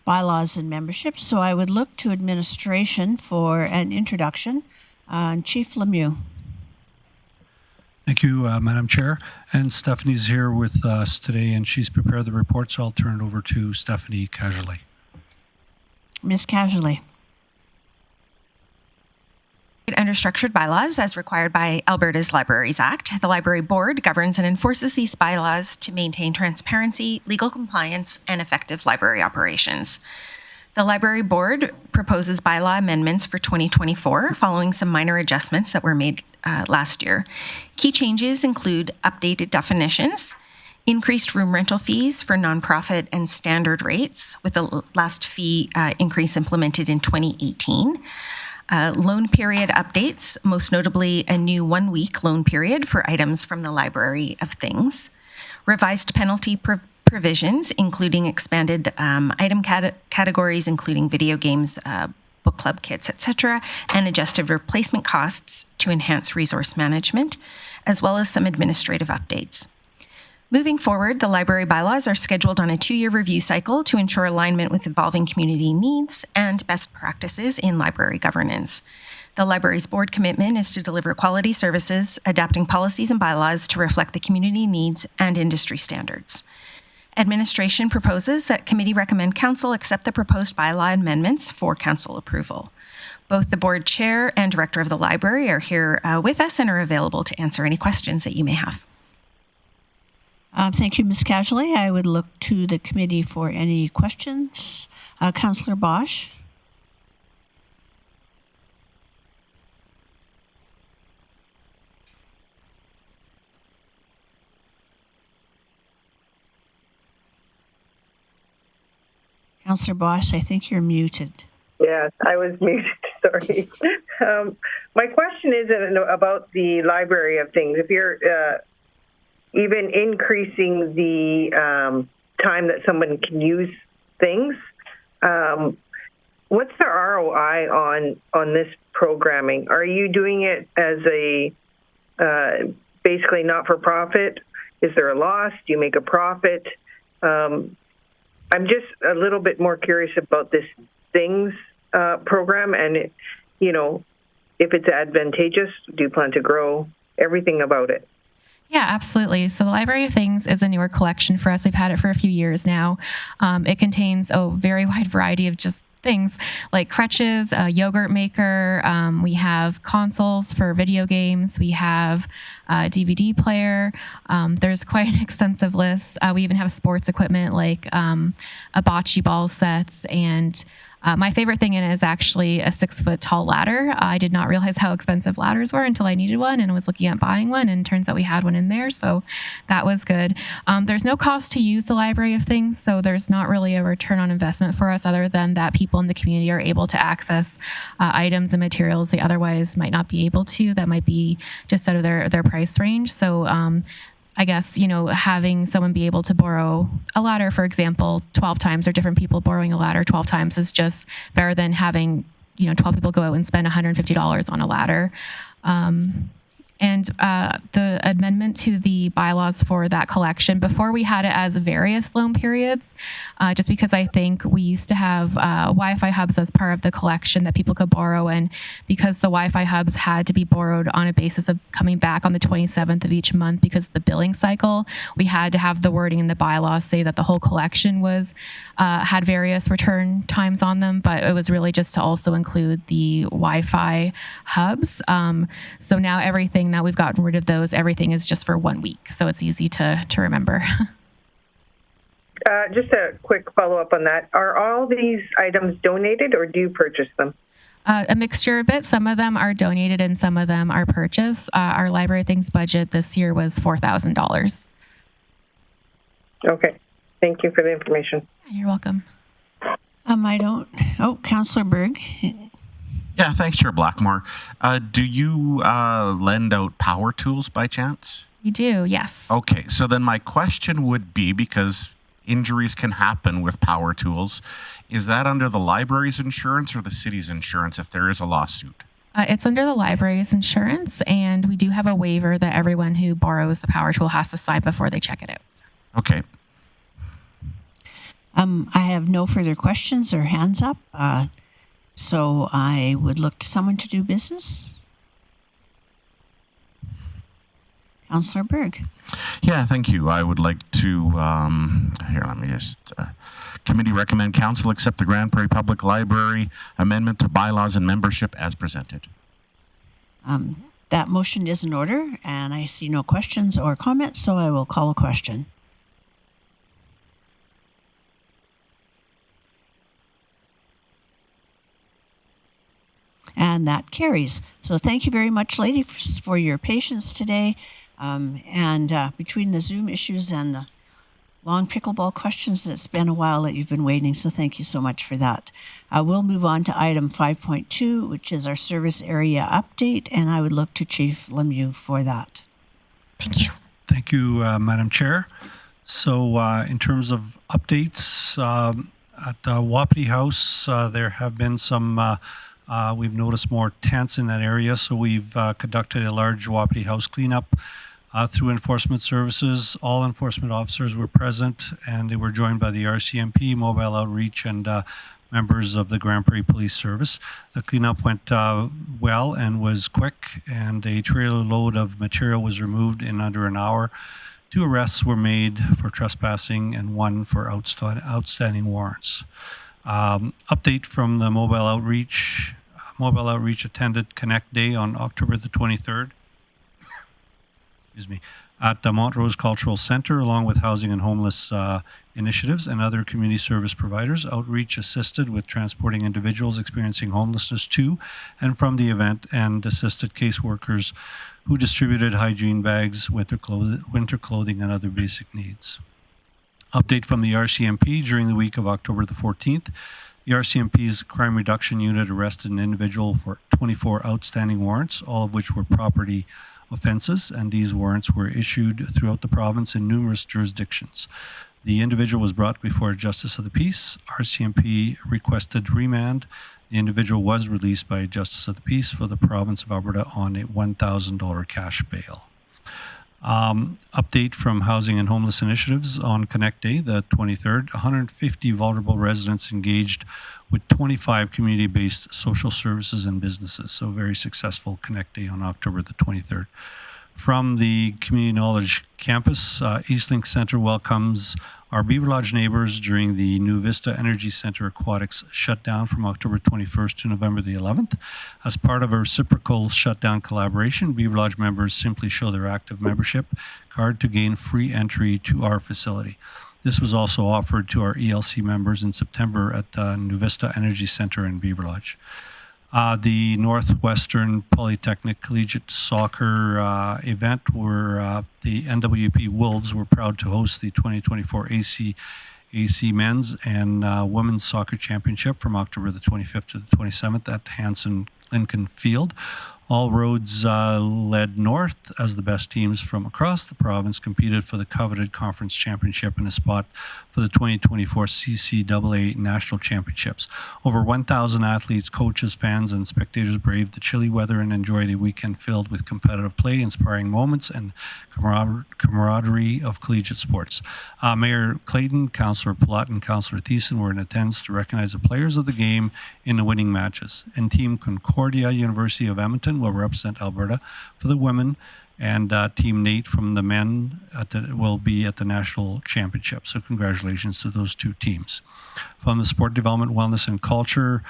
bylaws and membership. So I would look to administration for an introduction. Chief Lemieux. Thank you, Madam Chair. And Stephanie's here with us today, and she's prepared the report, so I'll turn it over to Stephanie Casually. Ms. Casually. Under structured bylaws as required by Alberta's Libraries Act, the Library Board governs and enforces these bylaws to maintain transparency, legal compliance, and effective library operations. The Library Board proposes bylaw amendments for 2024 following some minor adjustments that were made last year. Key changes include updated definitions, increased room rental fees for nonprofit and standard rates, with the last fee increase implemented in 2018. Loan period updates, most notably a new 1-week loan period for items from the Library of Things. Revised penalty provisions, including expanded item categories, including video games, book club kits, etc., and adjusted replacement costs to enhance resource management, as well as some administrative updates. Moving forward, the library bylaws are scheduled on a 2-year review cycle to ensure alignment with evolving community needs and best practices in library governance. The library's board commitment is to deliver quality services, adapting policies and bylaws to reflect the community needs and industry standards. Administration proposes that committee recommend council accept the proposed bylaw amendments for council approval. Both the board chair and director of the library are here with us and are available to answer any questions that you may have. Thank you, Ms. Casually. I would look to the committee for any questions. Councillor Bosch. Councillor Bosch, I think you're muted. Yes, I was muted. Sorry. My question is about the Library of Things. If you're even increasing the time that someone can use things, what's the ROI on this programming? Are you doing it as a basically not-for-profit? Is there a loss? Do you make a profit? I'm just a little bit more curious about this Things program, and if it's advantageous, do you plan to grow everything about it? Yeah, absolutely. So the Library of Things is a newer collection for us. We've had it for a few years now. It contains a very wide variety of just things like crutches, a yogurt maker. We have consoles for video games. We have a DVD player. There's quite an extensive list. We even have sports equipment like a bocce ball sets, and my favorite thing in it is actually a 6-foot tall ladder. I did not realize how expensive ladders were until I needed one and was looking at buying one, and turns out we had one in there, so that was good. There's no cost to use the Library of Things, so there's not really a return on investment for us other than that people in the community are able to access items and materials they otherwise might not be able to, that might be just out of their price range. So I guess, having someone be able to borrow a ladder, for example, 12 times, or different people borrowing a ladder 12 times is just better than having, 12 people go out and spend $150 on a ladder. And the amendment to the bylaws for that collection, before we had it as various loan periods, just because I think we used to have Wi-Fi hubs as part of the collection that people could borrow, and because the Wi-Fi hubs had to be borrowed on a basis of coming back on the 27th of each month because of the billing cycle, we had to have the wording in the bylaws say that the whole collection was had various return times on them, but it was really just to also include the Wi-Fi hubs. So now everything, now we've gotten rid of those, everything is just for 1 week, so it's easy to remember. Just a quick follow-up on that. Are all these items donated, or do you purchase them? A mixture of it. Some of them are donated and some of them are purchased. Our Library of Things budget this year was $4,000. Okay. Thank you for the information. You're welcome. Councillor Berg. Yeah, thanks, Chair Blackmore. Do you lend out power tools by chance? We do, yes. Okay, so then my question would be, because injuries can happen with power tools, is that under the library's insurance or the city's insurance if there is a lawsuit? It's under the library's insurance, and we do have a waiver that everyone who borrows the power tool has to sign before they check it out. Okay. I have no further questions or hands up, so I would look to someone to do business. Councillor Berg. Yeah, thank you. I would like to, here, let me just, committee recommend council accept the Grande Prairie Public Library amendment to bylaws and membership as presented. That motion is in order, and I see no questions or comments, so I will call a question. And that carries. So thank you very much, ladies, for your patience today. Between the Zoom issues and the long pickleball questions, it's been a while that you've been waiting, so thank you so much for that. We'll move on to item 5.2, which is our service area update, and I would look to Chief Lemieux for that. Thank you. Thank you, Madam Chair. So in terms of updates, at Wapiti House, there have been some we've noticed more tents in that area, so we've conducted a large Wapiti House cleanup through enforcement services. All enforcement officers were present, and they were joined by the RCMP, Mobile Outreach, and members of the Grande Prairie Police Service. The cleanup went well and was quick, and a trailer load of material was removed in under an hour. 2 arrests were made for trespassing and 1 for outstanding warrants. Update from the Mobile Outreach. Mobile Outreach attended Connect Day on October the 23rd at the Montrose Cultural Center, along with housing and homeless initiatives and other community service providers. Outreach assisted with transporting individuals experiencing homelessness to and from the event, and assisted caseworkers who distributed hygiene bags, winter clothing, and other basic needs. Update from the RCMP during the week of October the 14th. The RCMP's Crime Reduction Unit arrested an individual for 24 outstanding warrants, all of which were property offenses, and these warrants were issued throughout the province in numerous jurisdictions. The individual was brought before a Justice of the Peace. RCMP requested remand. The individual was released by a Justice of the Peace for the province of Alberta on a $1,000 cash bail. Update from Housing and Homeless Initiatives on Connect Day, the 23rd. 150 vulnerable residents engaged with 25 community-based social services and businesses. So very successful Connect Day on October the 23rd. From the Community Knowledge Campus, Eastlink Centre welcomes our Beaver Lodge neighbours during the New Vista Energy Centre Aquatics shutdown from October 21st to November the 11th. As part of a reciprocal shutdown collaboration, Beaver Lodge members simply show their active membership card to gain free entry to our facility. This was also offered to our ELC members in September at the New Vista Energy Centre in Beaver Lodge. The Northwestern Polytechnic Collegiate Soccer event, where the NWP Wolves were proud to host the 2024 AC Men's and Women's Soccer Championship from October the 25th to the 27th at Hanson Lincoln Field. All roads led north as the best teams from across the province competed for the coveted conference championship and a spot for the 2024 CCAA National Championships. Over 1,000 athletes, coaches, fans, and spectators braved the chilly weather and enjoyed a weekend filled with competitive play, inspiring moments, and camaraderie of collegiate sports. Mayor Clayton, Councillor Palat, and Councillor Thiessen were in attendance to recognize the players of the game in the winning matches. And Team Concordia, University of Edmonton, will represent Alberta for the women, and Team Nate from the men will be at the National Championship. So congratulations to those 2 teams. From the Sport Development, Wellness, and Culture,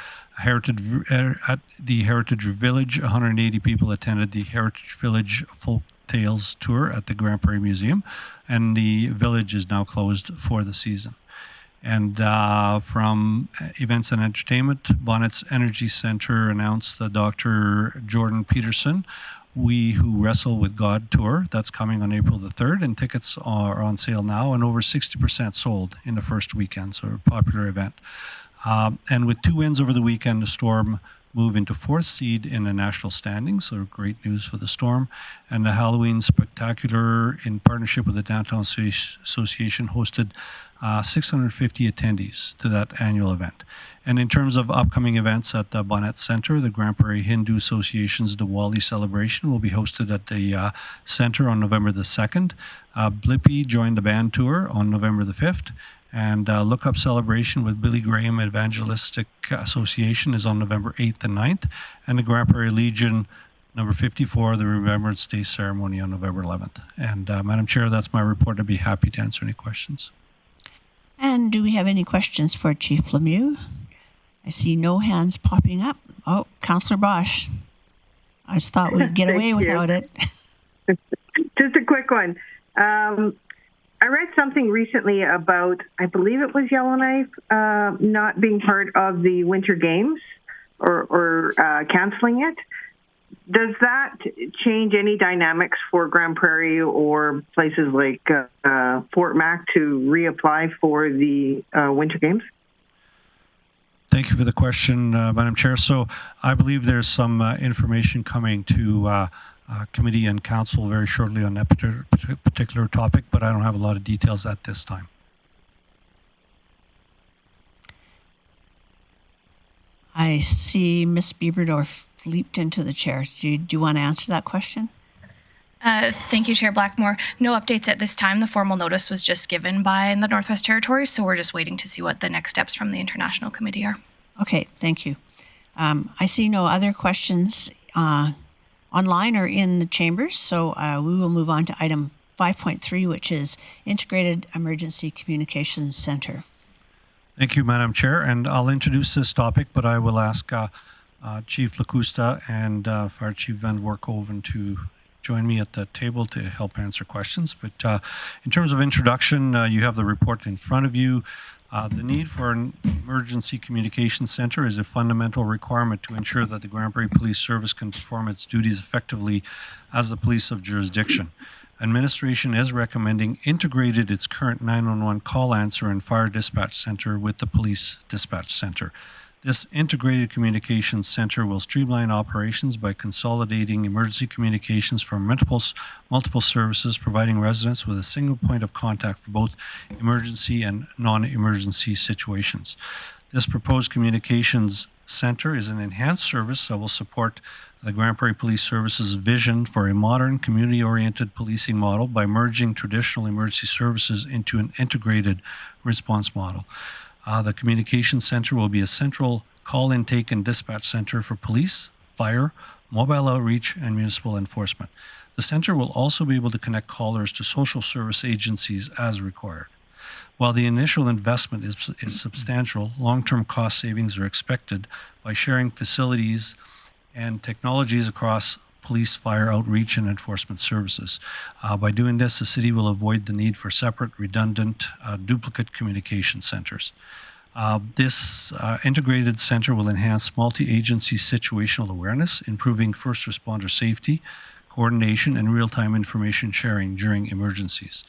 at the Heritage Village, 180 people attended the Heritage Village Folk Tales Tour at the Grande Prairie Museum, and the village is now closed for the season. And from Events and Entertainment, Bonnet's Energy Centre announced the Dr. Jordan Peterson We Who Wrestle with God tour. That's coming on April the 3rd, and tickets are on sale now, and over 60% sold in the first weekend, so a popular event. And with 2 wins over the weekend, the Storm move into 4th seed in the national standings, so great news for the Storm. And the Halloween Spectacular, in partnership with the Downtown Association, hosted 650 attendees to that annual event. And in terms of upcoming events at the Bonnet Center, the Grande Prairie Hindu Association's Diwali celebration will be hosted at the center on November the 2nd. Blippi joined the band tour on November the 5th. And Look Up Celebration with Billy Graham Evangelistic Association is on November 8th and 9th. And the Grande Prairie Legion number 54, the Remembrance Day ceremony on November 11th. And Madam Chair, that's my report. I'd be happy to answer any questions. And do we have any questions for Chief Lemieux? I see no hands popping up. Oh, Councillor Bosch. I just thought we'd get away without it. Just a quick one. I read something recently about, I believe it was Yellowknife, not being part of the Winter Games or canceling it. Does that change any dynamics for Grande Prairie or places like Fort Mac to reapply for the Winter Games? Thank you for the question, Madam Chair. So I believe there's some information coming to committee and council very shortly on that particular topic, but I don't have a lot of details at this time. I see Ms. Bieberdorf leaped into the chair. Do you want to answer that question? Thank you, Chair Blackmore. No updates at this time. The formal notice was just given by the Northwest Territories, so we're just waiting to see what the next steps from the International Committee are. Okay, thank you. I see no other questions online or in the chambers, so we will move on to item 5.3, which is Integrated Emergency Communications Center. Thank you, Madam Chair, and I'll introduce this topic, but I will ask Chief Lacusta and Fire Chief Van Workhoven to join me at the table to help answer questions. But in terms of introduction, you have the report in front of you. The need for an emergency communication center is a fundamental requirement to ensure that the Grande Prairie Police Service can perform its duties effectively as the police of jurisdiction. Administration is recommending integrated its current 911 call answer and fire dispatch center with the police dispatch center. This integrated communications center will streamline operations by consolidating emergency communications from multiple services, providing residents with a single point of contact for both emergency and non-emergency situations. This proposed communications center is an enhanced service that will support the Grande Prairie Police Service's vision for a modern, community-oriented policing model by merging traditional emergency services into an integrated response model. The communication center will be a central call intake and dispatch center for police, fire, mobile outreach, and municipal enforcement. The center will also be able to connect callers to social service agencies as required. While the initial investment is substantial, long-term cost savings are expected by sharing facilities and technologies across police, fire, outreach, and enforcement services. By doing this, the city will avoid the need for separate, redundant, duplicate communication centers. This integrated center will enhance multi-agency situational awareness, improving first responder safety, coordination, and real-time information sharing during emergencies.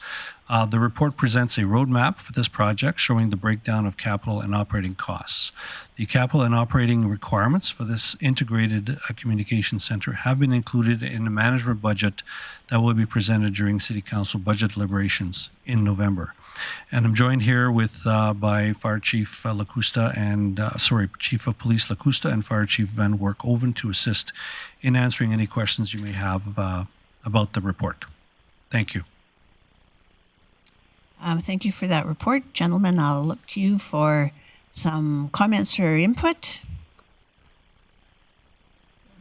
The report presents a roadmap for this project showing the breakdown of capital and operating costs. The capital and operating requirements for this integrated communication center have been included in the management budget that will be presented during City Council budget deliberations in November. And I'm joined here with by Fire Chief Lacusta and Chief of Police Lacusta and Fire Chief Van Workhoven to assist in answering any questions you may have about the report. Thank you. Thank you for that report. Gentlemen, I'll look to you for some comments or input.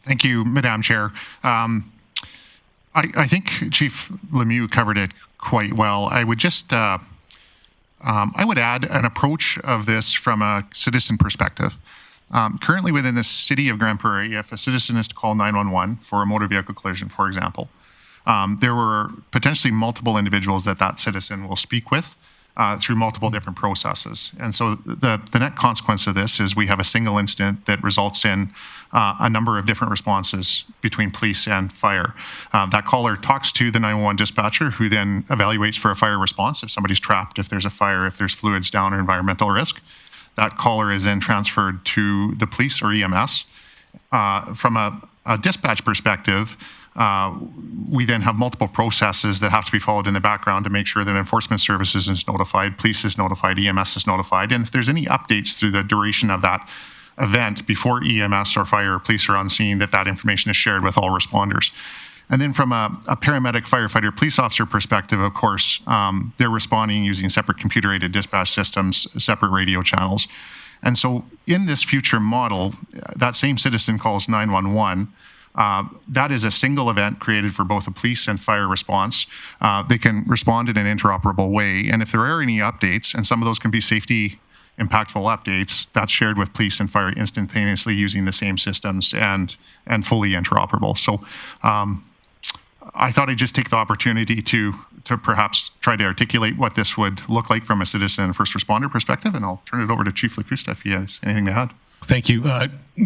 Thank you, Madam Chair. I think Chief Lemieux covered it quite well. I would just, I would add an approach of this from a citizen perspective. Currently within the city of Grande Prairie, if a citizen is to call 911 for a motor vehicle collision, for example, there were potentially multiple individuals that citizen will speak with through multiple different processes. And so the net consequence of this is we have a single incident that results in a number of different responses between police and fire. That caller talks to the 911 dispatcher, who then evaluates for a fire response if somebody's trapped, if there's a fire, if there's fluids down, or environmental risk. That caller is then transferred to the police or EMS. from a dispatch perspective, we then have multiple processes that have to be followed in the background to make sure that enforcement services is notified, police is notified, EMS is notified. And if there's any updates through the duration of that event before EMS or fire or police are on scene, that information is shared with all responders. And then from a paramedic, firefighter, police officer perspective, of course, they're responding using separate computer-aided dispatch systems, separate radio channels. And so in this future model, that same citizen calls 911. That is a single event created for both a police and fire response. They can respond in an interoperable way. And if there are any updates, and some of those can be safety impactful updates, that's shared with police and fire instantaneously using the same systems and fully interoperable. So I thought I'd just take the opportunity to perhaps try to articulate what this would look like from a citizen and first responder perspective, and I'll turn it over to Chief Lacusta if he has anything to add. Thank you.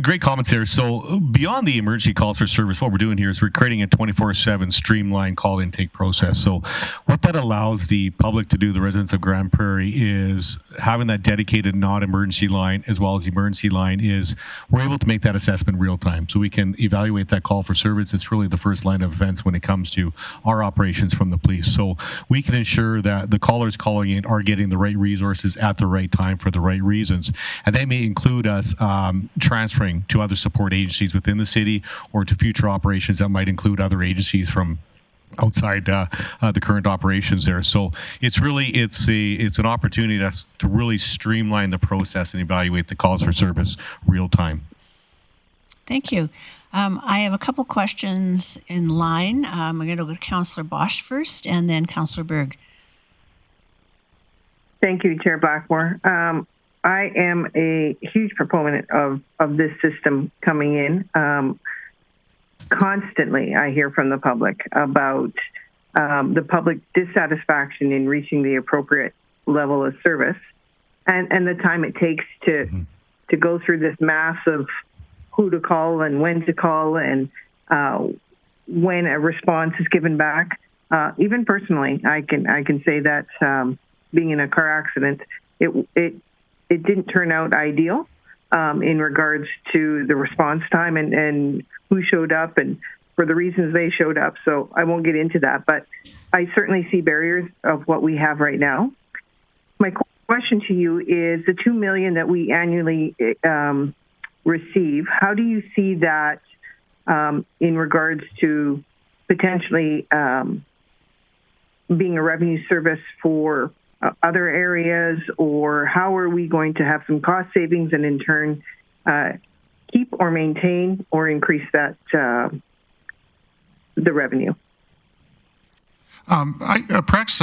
Great comments there. So beyond the emergency calls for service, what we're doing here is we're creating a 24/7 streamlined call intake process. So what that allows the public to do, the residents of Grande Prairie, is having that dedicated non-emergency line as well as the emergency line is we're able to make that assessment real time. So we can evaluate that call for service. It's really the first line of defense when it comes to our operations from the police. So we can ensure that the callers calling in are getting the right resources at the right time for the right reasons. And they may include us transferring to other support agencies within the city or to future operations that might include other agencies from outside the current operations there. So it's really it's an opportunity to really streamline the process and evaluate the calls for service real time. Thank you. I have a couple questions in line. I'm going to go to Councillor Bosch first and then Councillor Berg. Thank you, Chair Blackmore. I am a huge proponent of this system coming in. Constantly, I hear from the public about the public dissatisfaction in reaching the appropriate level of service and the time it takes to go through this mass of who to call and when to call and when a response is given back. Even personally, I can say that being in a car accident, it didn't turn out ideal in regards to the response time and who showed up and for the reasons they showed up. So I won't get into that, but I certainly see barriers of what we have right now. My question to you is the $2 million that we annually receive, how do you see that in regards to potentially being a revenue service for other areas, or how are we going to have some cost savings and in turn keep or maintain or increase that the revenue? Perhaps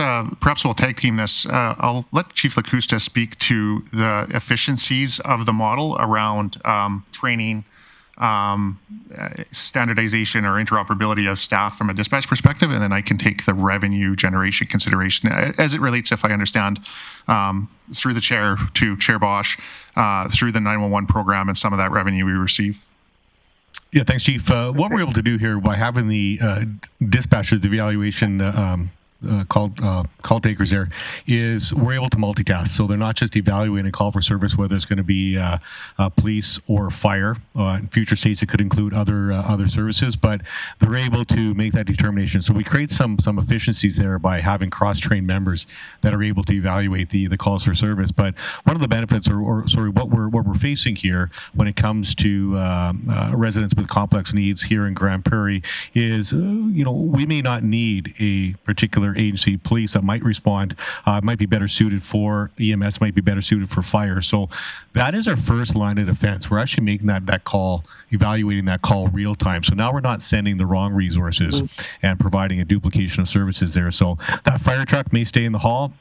we'll tag team this. I'll let Chief Lacusta speak to the efficiencies of the model around training, standardization or interoperability of staff from a dispatch perspective, and then I can take the revenue generation consideration as it relates, if I understand, through the chair to Chair Bosch, through the 911 program and some of that revenue we receive. Yeah, thanks, Chief. What we're able to do here by having the dispatchers, the evaluation call takers there, is we're able to multitask. So they're not just evaluating a call for service, whether it's going to be police or fire. In future states, it could include other services, but they're able to make that determination. So we create some efficiencies there by having cross-trained members that are able to evaluate the calls for service. But one of the benefits, what we're facing here when it comes to residents with complex needs here in Grande Prairie is, we may not need a particular agency, police, that might respond, might be better suited for EMS, might be better suited for fire. So that is our first line of defense. We're actually making that call, evaluating that call real time. So now we're not sending the wrong resources and providing a duplication of services there. So that fire truck may stay in the hall.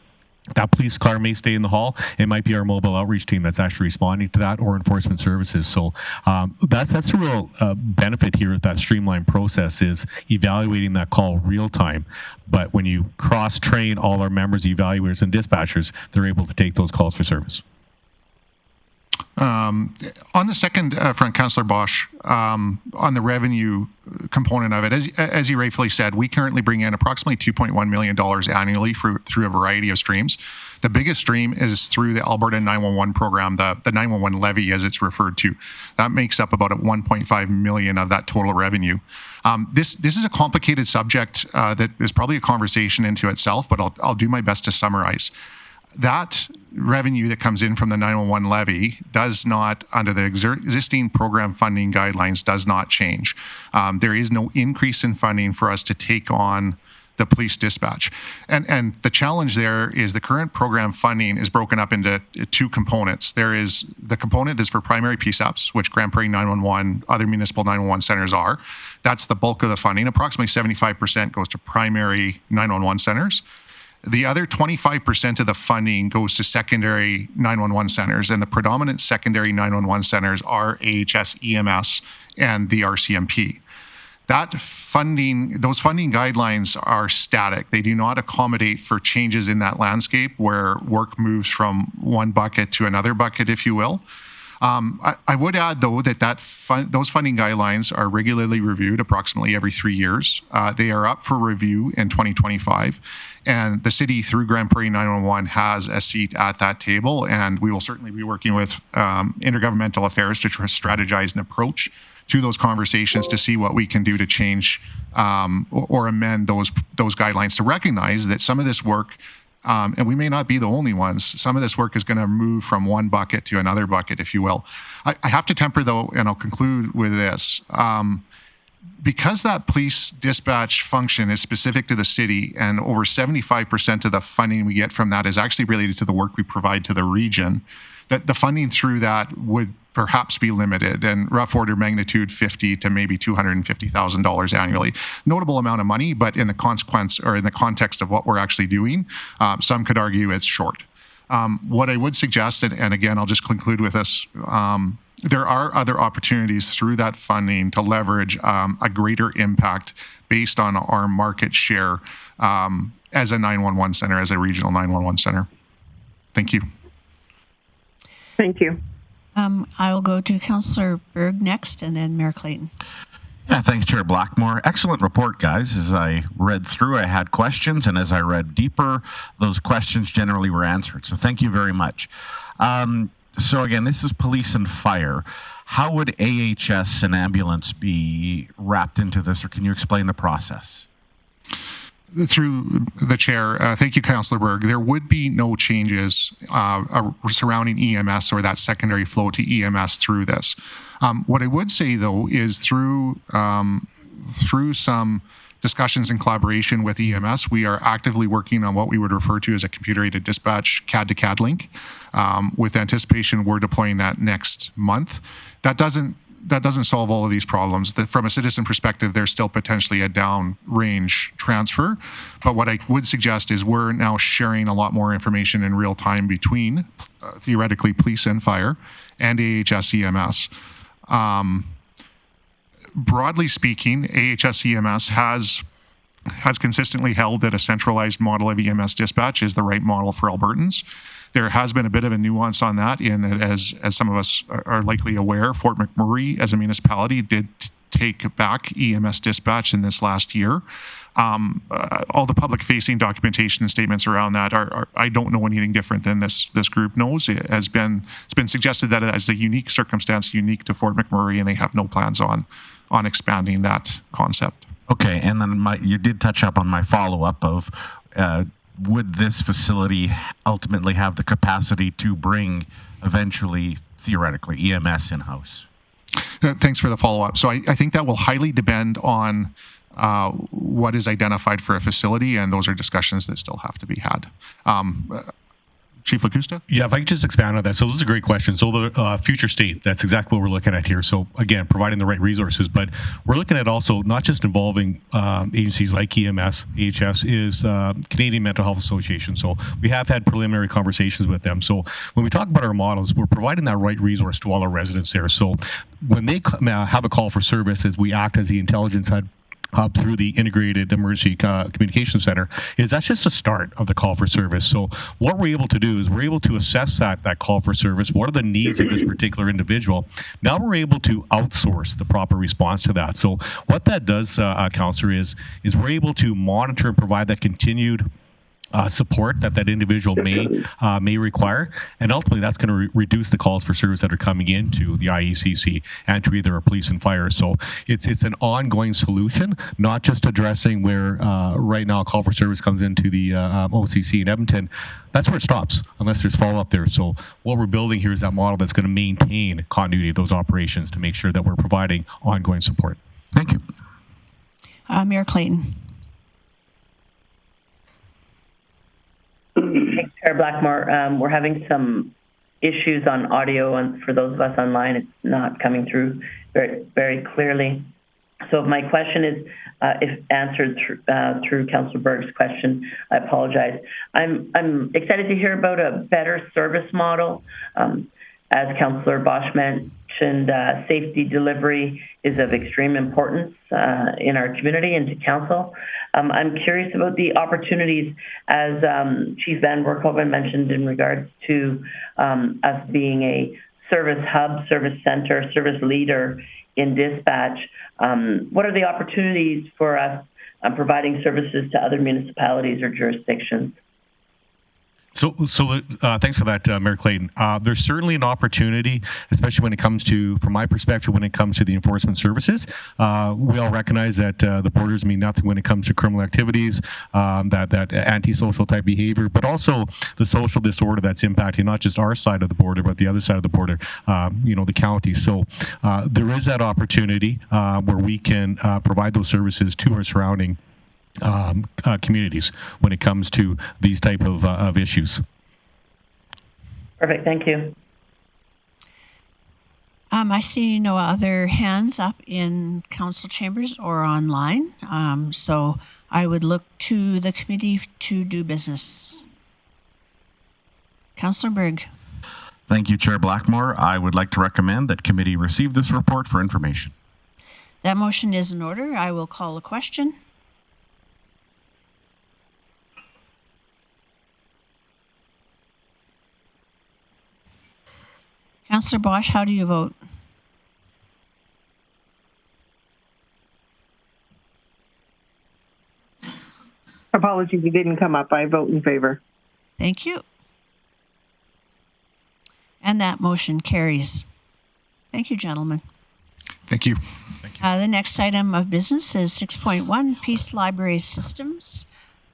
That police car may stay in the hall. It might be our mobile outreach team that's actually responding to that, or enforcement services. So that's the real benefit here of that streamlined process, is evaluating that call real time. But when you cross-train all our members, evaluators, and dispatchers, they're able to take those calls for service. On the second front, Councillor Bosch, on the revenue component of it, as you rightfully said, we currently bring in approximately $2.1 million annually through a variety of streams. The biggest stream is through the Alberta 911 program, the 911 levy, as it's referred to. That makes up about $1.5 million of that total revenue. This is a complicated subject that is probably a conversation into itself, but I'll do my best to summarize. That revenue that comes in from the 911 levy does not, under the existing program funding guidelines, does not change. There is no increase in funding for us to take on the police dispatch. And the challenge there is the current program funding is broken up into two components. There is the component that's for primary PSAPs, which Grande Prairie 911, other municipal 911 centers are. That's the bulk of the funding. Approximately 75% goes to primary 911 centers. The other 25% of the funding goes to secondary 911 centers, and the predominant secondary 911 centers are AHS, EMS, and the RCMP. Those funding guidelines are static. They do not accommodate for changes in that landscape where work moves from one bucket to another bucket, if you will. I would add, though, that those funding guidelines are regularly reviewed approximately every 3 years. They are up for review in 2025, and the city, through Grande Prairie 911, has a seat at that table, and we will certainly be working with intergovernmental affairs to strategize an approach to those conversations to see what we can do to change or amend those guidelines, to recognize that some of this work, and we may not be the only ones, some of this work is going to move from one bucket to another bucket, if you will. I have to temper, though, and I'll conclude with this. Because that police dispatch function is specific to the city, and over 75% of the funding we get from that is actually related to the work we provide to the region, that the funding through that would perhaps be limited, and rough order magnitude $50,000 to maybe $250,000 annually. Notable amount of money, but in the consequence or in the context of what we're actually doing, some could argue it's short. What I would suggest, and again, I'll just conclude with this, there are other opportunities through that funding to leverage a greater impact based on our market share as a 911 center, as a regional 911 center. Thank you. Thank you. I'll go to Councillor Berg next, and then Mayor Clayton. Yeah, thanks, Chair Blackmore. Excellent report, guys. As I read through, I had questions, and as I read deeper, those questions generally were answered. So thank you very much. So again, this is police and fire. How would AHS and ambulance be wrapped into this, or can you explain the process? Through the chair, thank you, Councillor Berg. There would be no changes surrounding EMS or that secondary flow to EMS through this. What I would say, though, is through some discussions and collaboration with EMS, we are actively working on what we would refer to as a computer-aided dispatch CAD-to-CAD link. With anticipation, we're deploying that next month. That doesn't solve all of these problems. From a citizen perspective, there's still potentially a downrange transfer. But what I would suggest is we're now sharing a lot more information in real time between, theoretically, police and fire and AHS EMS. Broadly speaking, AHS EMS has consistently held that a centralized model of EMS dispatch is the right model for Albertans. There has been a bit of a nuance on that, in that, as some of us are likely aware, Fort McMurray as a municipality did take back EMS dispatch in this last year. All the public-facing documentation and statements around that are I don't know anything different than this group knows. It's been suggested that it is a unique circumstance unique to Fort McMurray, and they have no plans on expanding that concept. Okay, and then you did touch up on my follow-up of would this facility ultimately have the capacity to bring eventually, theoretically, EMS in-house? Thanks for the follow-up. So I think that will highly depend on what is identified for a facility, and those are discussions that still have to be had. Chief Lacusta? Yeah, if I could just expand on that. So this is a great question. So the future state, that's exactly what we're looking at here. So again, providing the right resources, but we're looking at also not just involving agencies like EMS, AHS, is Canadian Mental Health Association. So we have had preliminary conversations with them. So when we talk about our models, we're providing that right resource to all our residents there. So when they have a call for service, as we act as the intelligence up through the Integrated Emergency Communication Center, is that's just a start of the call for service. So what we're able to do is we're able to assess that call for service. What are the needs of this particular individual? Now we're able to outsource the proper response to that. So what that does, Councillor, is we're able to monitor and provide that continued support that individual may require, and ultimately that's going to reduce the calls for service that are coming into the IECC and to either our police and fire. So it's an ongoing solution, not just addressing where right now a call for service comes into the OCC in Edmonton. That's where it stops unless there's follow-up there. So what we're building here is that model that's going to maintain continuity of those operations to make sure that we're providing ongoing support. Thank you. Mayor Clayton. Thanks, Chair Blackmore. We're having some issues on audio, and for those of us online, it's not coming through very, very clearly. So my question is, if answered through Councillor Berg's question, I apologize. I'm excited to hear about a better service model. As Councillor Bosch mentioned, safety delivery is of extreme importance in our community and to council. I'm curious about the opportunities, as Chief Van Werkhoven mentioned, in regards to us being a service hub, service center, service leader in dispatch. What are the opportunities for us providing services to other municipalities or jurisdictions? So thanks for that, Mayor Clayton. There's certainly an opportunity, especially when it comes to, from my perspective, when it comes to the enforcement services. We all recognize that the borders mean nothing when it comes to criminal activities, that antisocial type behavior, but also the social disorder that's impacting not just our side of the border, but the other side of the border, the county. So there is that opportunity where we can provide those services to our surrounding communities when it comes to these type of issues. Perfect. Thank you. I see no other hands up in council chambers or online, so I would look to the committee to do business. Councillor Berg. Thank you, Chair Blackmore. I would like to recommend that committee receive this report for information. That motion is in order. I will call a question. Councillor Bosch, how do you vote? Apologies, it didn't come up. I vote in favor. Thank you. And that motion carries. Thank you, gentlemen. Thank you. The next item of business is 6.1, Peace Library Systems.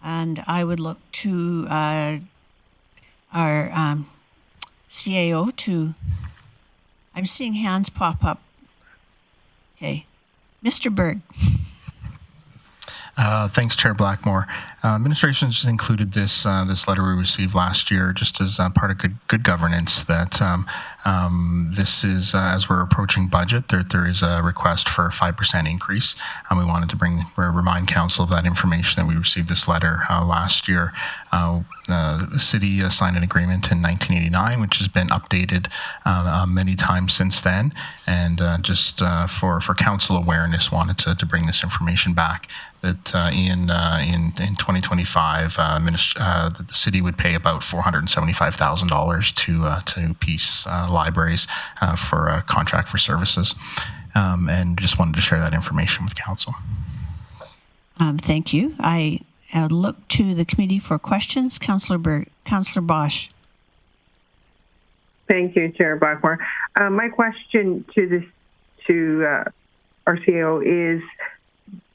And I would look to our CAO to... I'm seeing hands pop up. Okay. Mr. Berg. Thanks, Chair Blackmore. Administration just included this letter we received last year, just as part of good governance. That this is as we're approaching budget, there is a request for a 5% increase, and we wanted to remind council of that information that we received this letter last year. The city signed an agreement in 1989, which has been updated many times since then. And just for council awareness, wanted to bring this information back. That in 2025, the city would pay about $475,000 to Peace Libraries for a contract for services, and just wanted to share that information with council. Thank you. I look to the committee for questions. Councillor Bosch. Thank you, Chair Blackmore. My question to our CEO is,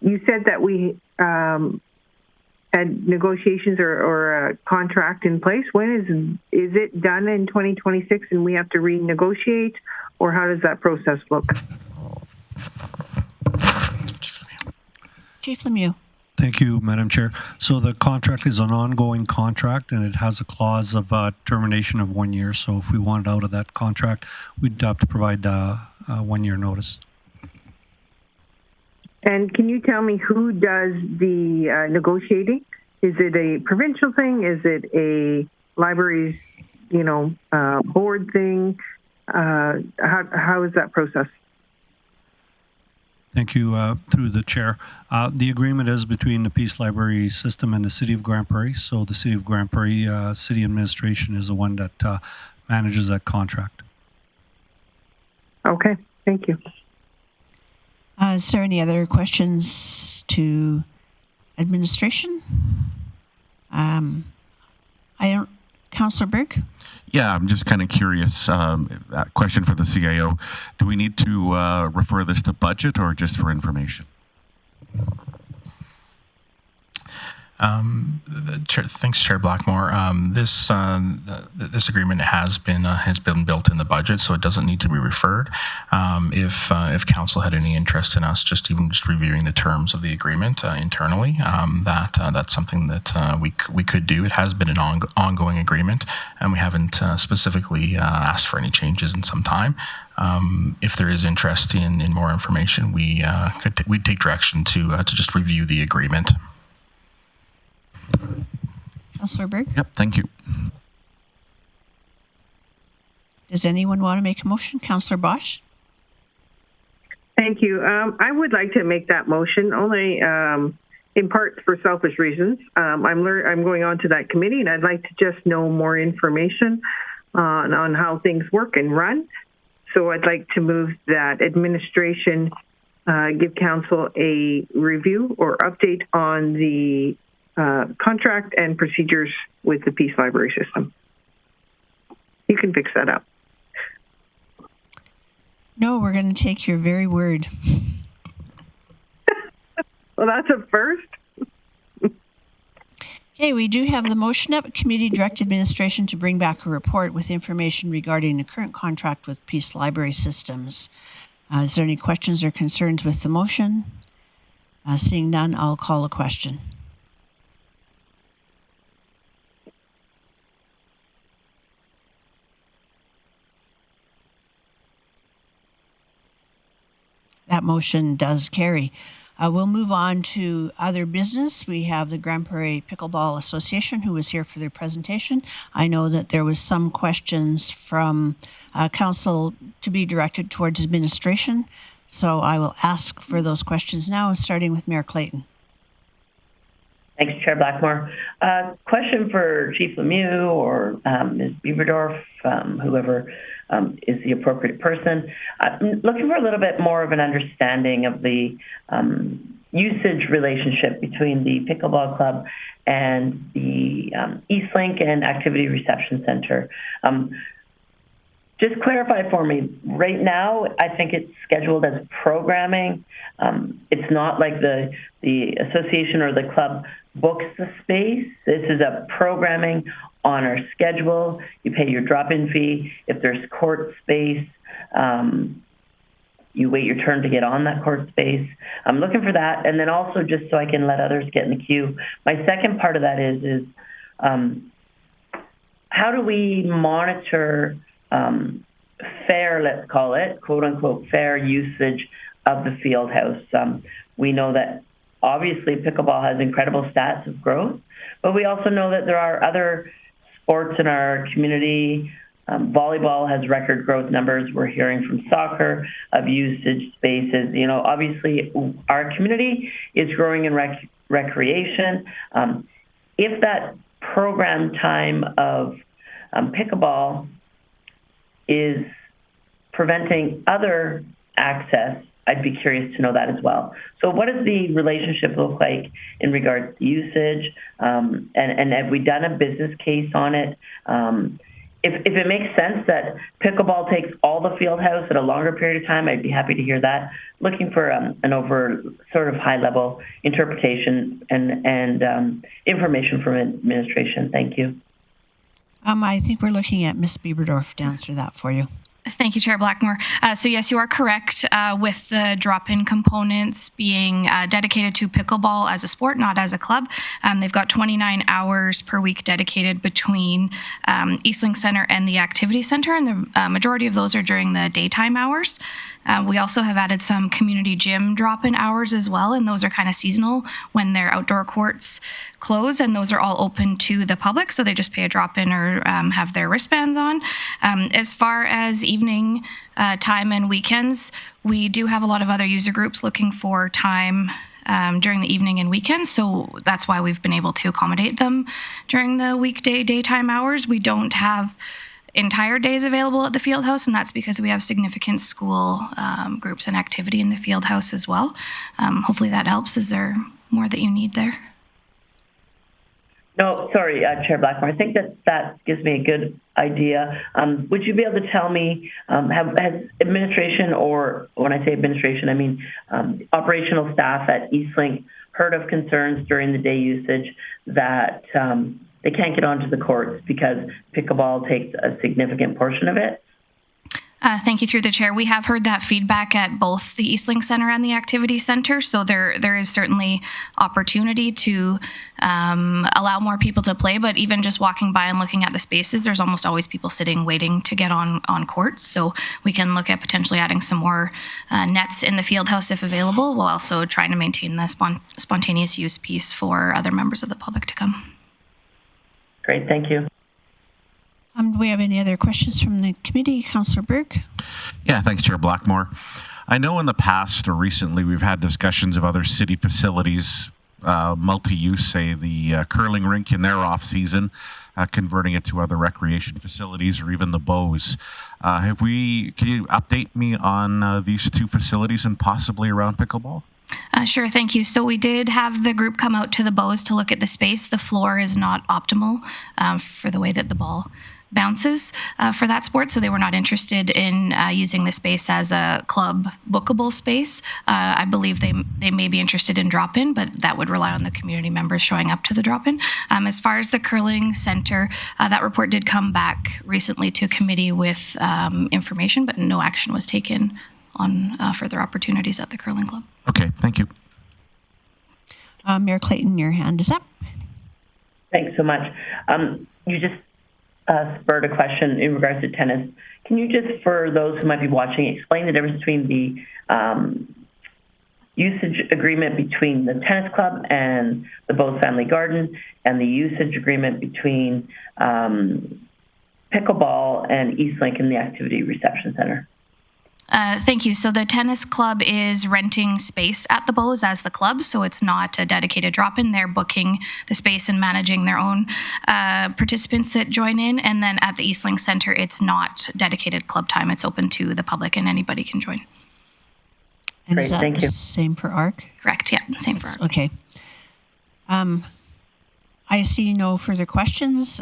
you said that we had negotiations or a contract in place. When is it done in 2026 and we have to renegotiate, or how does that process look? Chief Lemieux. Thank you, Madam Chair. So the contract is an ongoing contract, and it has a clause of termination of 1 year. So if we wanted out of that contract, we'd have to provide a 1 year notice. And can you tell me who does the negotiating? Is it a provincial thing? Is it a libraries, board thing? How is that process? Thank you, through the chair. The agreement is between the Peace Library System and the City of Grande Prairie. So the City of Grande Prairie City Administration is the one that manages that contract. Okay, thank you. Is there any other questions to administration? Councillor Berg? Yeah, I'm just kind of curious. Question for the CIO. Do we need to refer this to budget or just for information? Thanks, Chair Blackmore. This agreement has been built in the budget, so it doesn't need to be referred. If council had any interest in us just reviewing the terms of the agreement internally, that's something that we could do. It has been an ongoing agreement, and we haven't specifically asked for any changes in some time. If there is interest in more information, we'd take direction to just review the agreement. Councillor Berg? Yep, thank you. Does anyone want to make a motion? Councillor Bosch? Thank you. I would like to make that motion only in part for selfish reasons. I'm going on to that committee, and I'd like to just know more information on how things work and run. So I'd like to move that administration give council a review or update on the contract and procedures with the Peace Library System. You can fix that up. No, we're going to take your very word. Well, that's a first. Okay, we do have the motion up. Committee direct administration to bring back a report with information regarding the current contract with Peace Library Systems. Is there any questions or concerns with the motion? Seeing none, I'll call a question. That motion does carry. We'll move on to other business. We have the Grande Prairie Pickleball Association who was here for their presentation. I know that there was some questions from council to be directed towards administration. So I will ask for those questions now, starting with Mayor Clayton. Thanks, Chair Blackmore. Question for Chief Lemieux or Ms. Bieberdorf, whoever is the appropriate person. I'm looking for a little bit more of an understanding of the usage relationship between the Pickleball Club and the Eastlink and Activity Reception Center. Just clarify for me, right now, I think it's scheduled as programming. It's not like the association or the club books the space. This is a programming on our schedule. You pay your drop-in fee. If there's court space, you wait your turn to get on that court space. I'm looking for that. And then also, just so I can let others get in the queue, my second part of that is how do we monitor fair, let's call it, quote unquote, fair usage of the field house? We know that obviously pickleball has incredible stats of growth, but we also know that there are other sports in our community. Volleyball has record growth numbers. We're hearing from soccer of usage spaces. You know, obviously our community is growing in recreation. If that program time of pickleball is preventing other access, I'd be curious to know that as well. So what does the relationship look like in regards to usage? And have we done a business case on it? If it makes sense that pickleball takes all the field house at a longer period of time, I'd be happy to hear that. Looking for an over sort of high level interpretation and information from administration. Thank you. I think we're looking at Ms. Bieberdorf to answer that for you. Thank you, Chair Blackmore. So yes, you are correct with the drop-in components being dedicated to pickleball as a sport, not as a club. They've got 29 hours per week dedicated between Eastlink Center and the Activity Center, and the majority of those are during the daytime hours. We also have added some community gym drop-in hours as well, and those are kind of seasonal when their outdoor courts close, and those are all open to the public, so they just pay a drop-in or have their wristbands on. As far as evening time and weekends. We do have a lot of other user groups looking for time during the evening and weekends, so that's why we've been able to accommodate them during the weekday daytime hours. We don't have entire days available at the field house, and that's because we have significant school groups and activity in the field house as well. Hopefully that helps. Is there more that you need there? No, sorry, Chair Blackmore. I think that gives me a good idea. Would you be able to tell me, has administration, or when I say administration, I mean operational staff at Eastlink, heard of concerns during the day usage that they can't get onto the courts because pickleball takes a significant portion of it? Thank you, through the chair. We have heard that feedback at both the Eastlink Center and the Activity Center, so there is certainly opportunity to allow more people to play, but even just walking by and looking at the spaces, there's almost always people sitting waiting to get on courts, so we can look at potentially adding some more nets in the field house if available, while also trying to maintain the spontaneous use piece for other members of the public to come. Great, thank you. Do we have any other questions from the committee? Councillor Berg? Yeah, thanks, Chair Blackmore. I know in the past or recently we've had discussions of other city facilities, multi-use, say the curling rink in their off-season, converting it to other recreation facilities, or even the Bows. Can you update me on these two facilities and possibly around pickleball? Sure, thank you. So we did have the group come out to the Bows to look at the space. The floor is not optimal for the way that the ball bounces for that sport, so they were not interested in using the space as a club bookable space. I believe they may be interested in drop-in, but that would rely on the community members showing up to the drop-in. As far as the curling center, that report did come back recently to committee with information, but no action was taken on further opportunities at the curling club. Okay, thank you. Mayor Clayton, your hand is up. Thanks so much. You just spurred a question in regards to tennis. Can you just, for those who might be watching, explain the difference between the usage agreement between the tennis club and the Bose Family Garden, and the usage agreement between pickleball and Eastlink in the Activity Reception Center? Thank you. So the tennis club is renting space at the Bows as the club, so it's not a dedicated drop-in. They're booking the space and managing their own participants that join in. And then at the Eastlink Center, it's not dedicated club time. It's open to the public and anybody can join. And Great, is that thank the you. same for ARC? Correct, yeah, same for ARC. Okay. I see no further questions.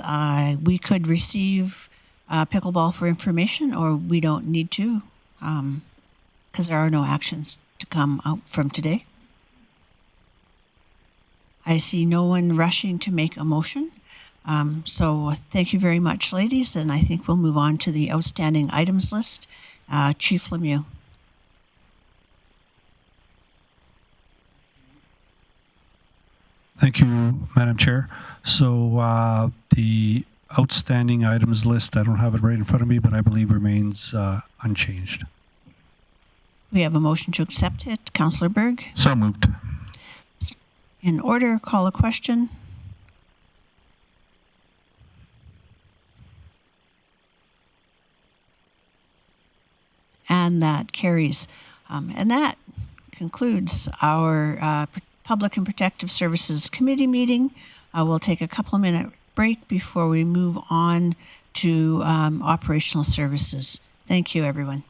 We could receive pickleball for information, or we don't need to, because there are no actions to come out from today. I see no one rushing to make a motion. So thank you very much, ladies, and I think we'll move on to the outstanding items list. Chief Lemieux. Thank you, Madam Chair. So the outstanding items list, I don't have it right in front of me, but I believe remains unchanged. We have a motion to accept it. Councillor Berg. So moved. In order, call a question. And that carries. And that concludes our Public and Protective Services Committee meeting. We'll take a couple of minute break before we move on to operational services. Thank you, everyone.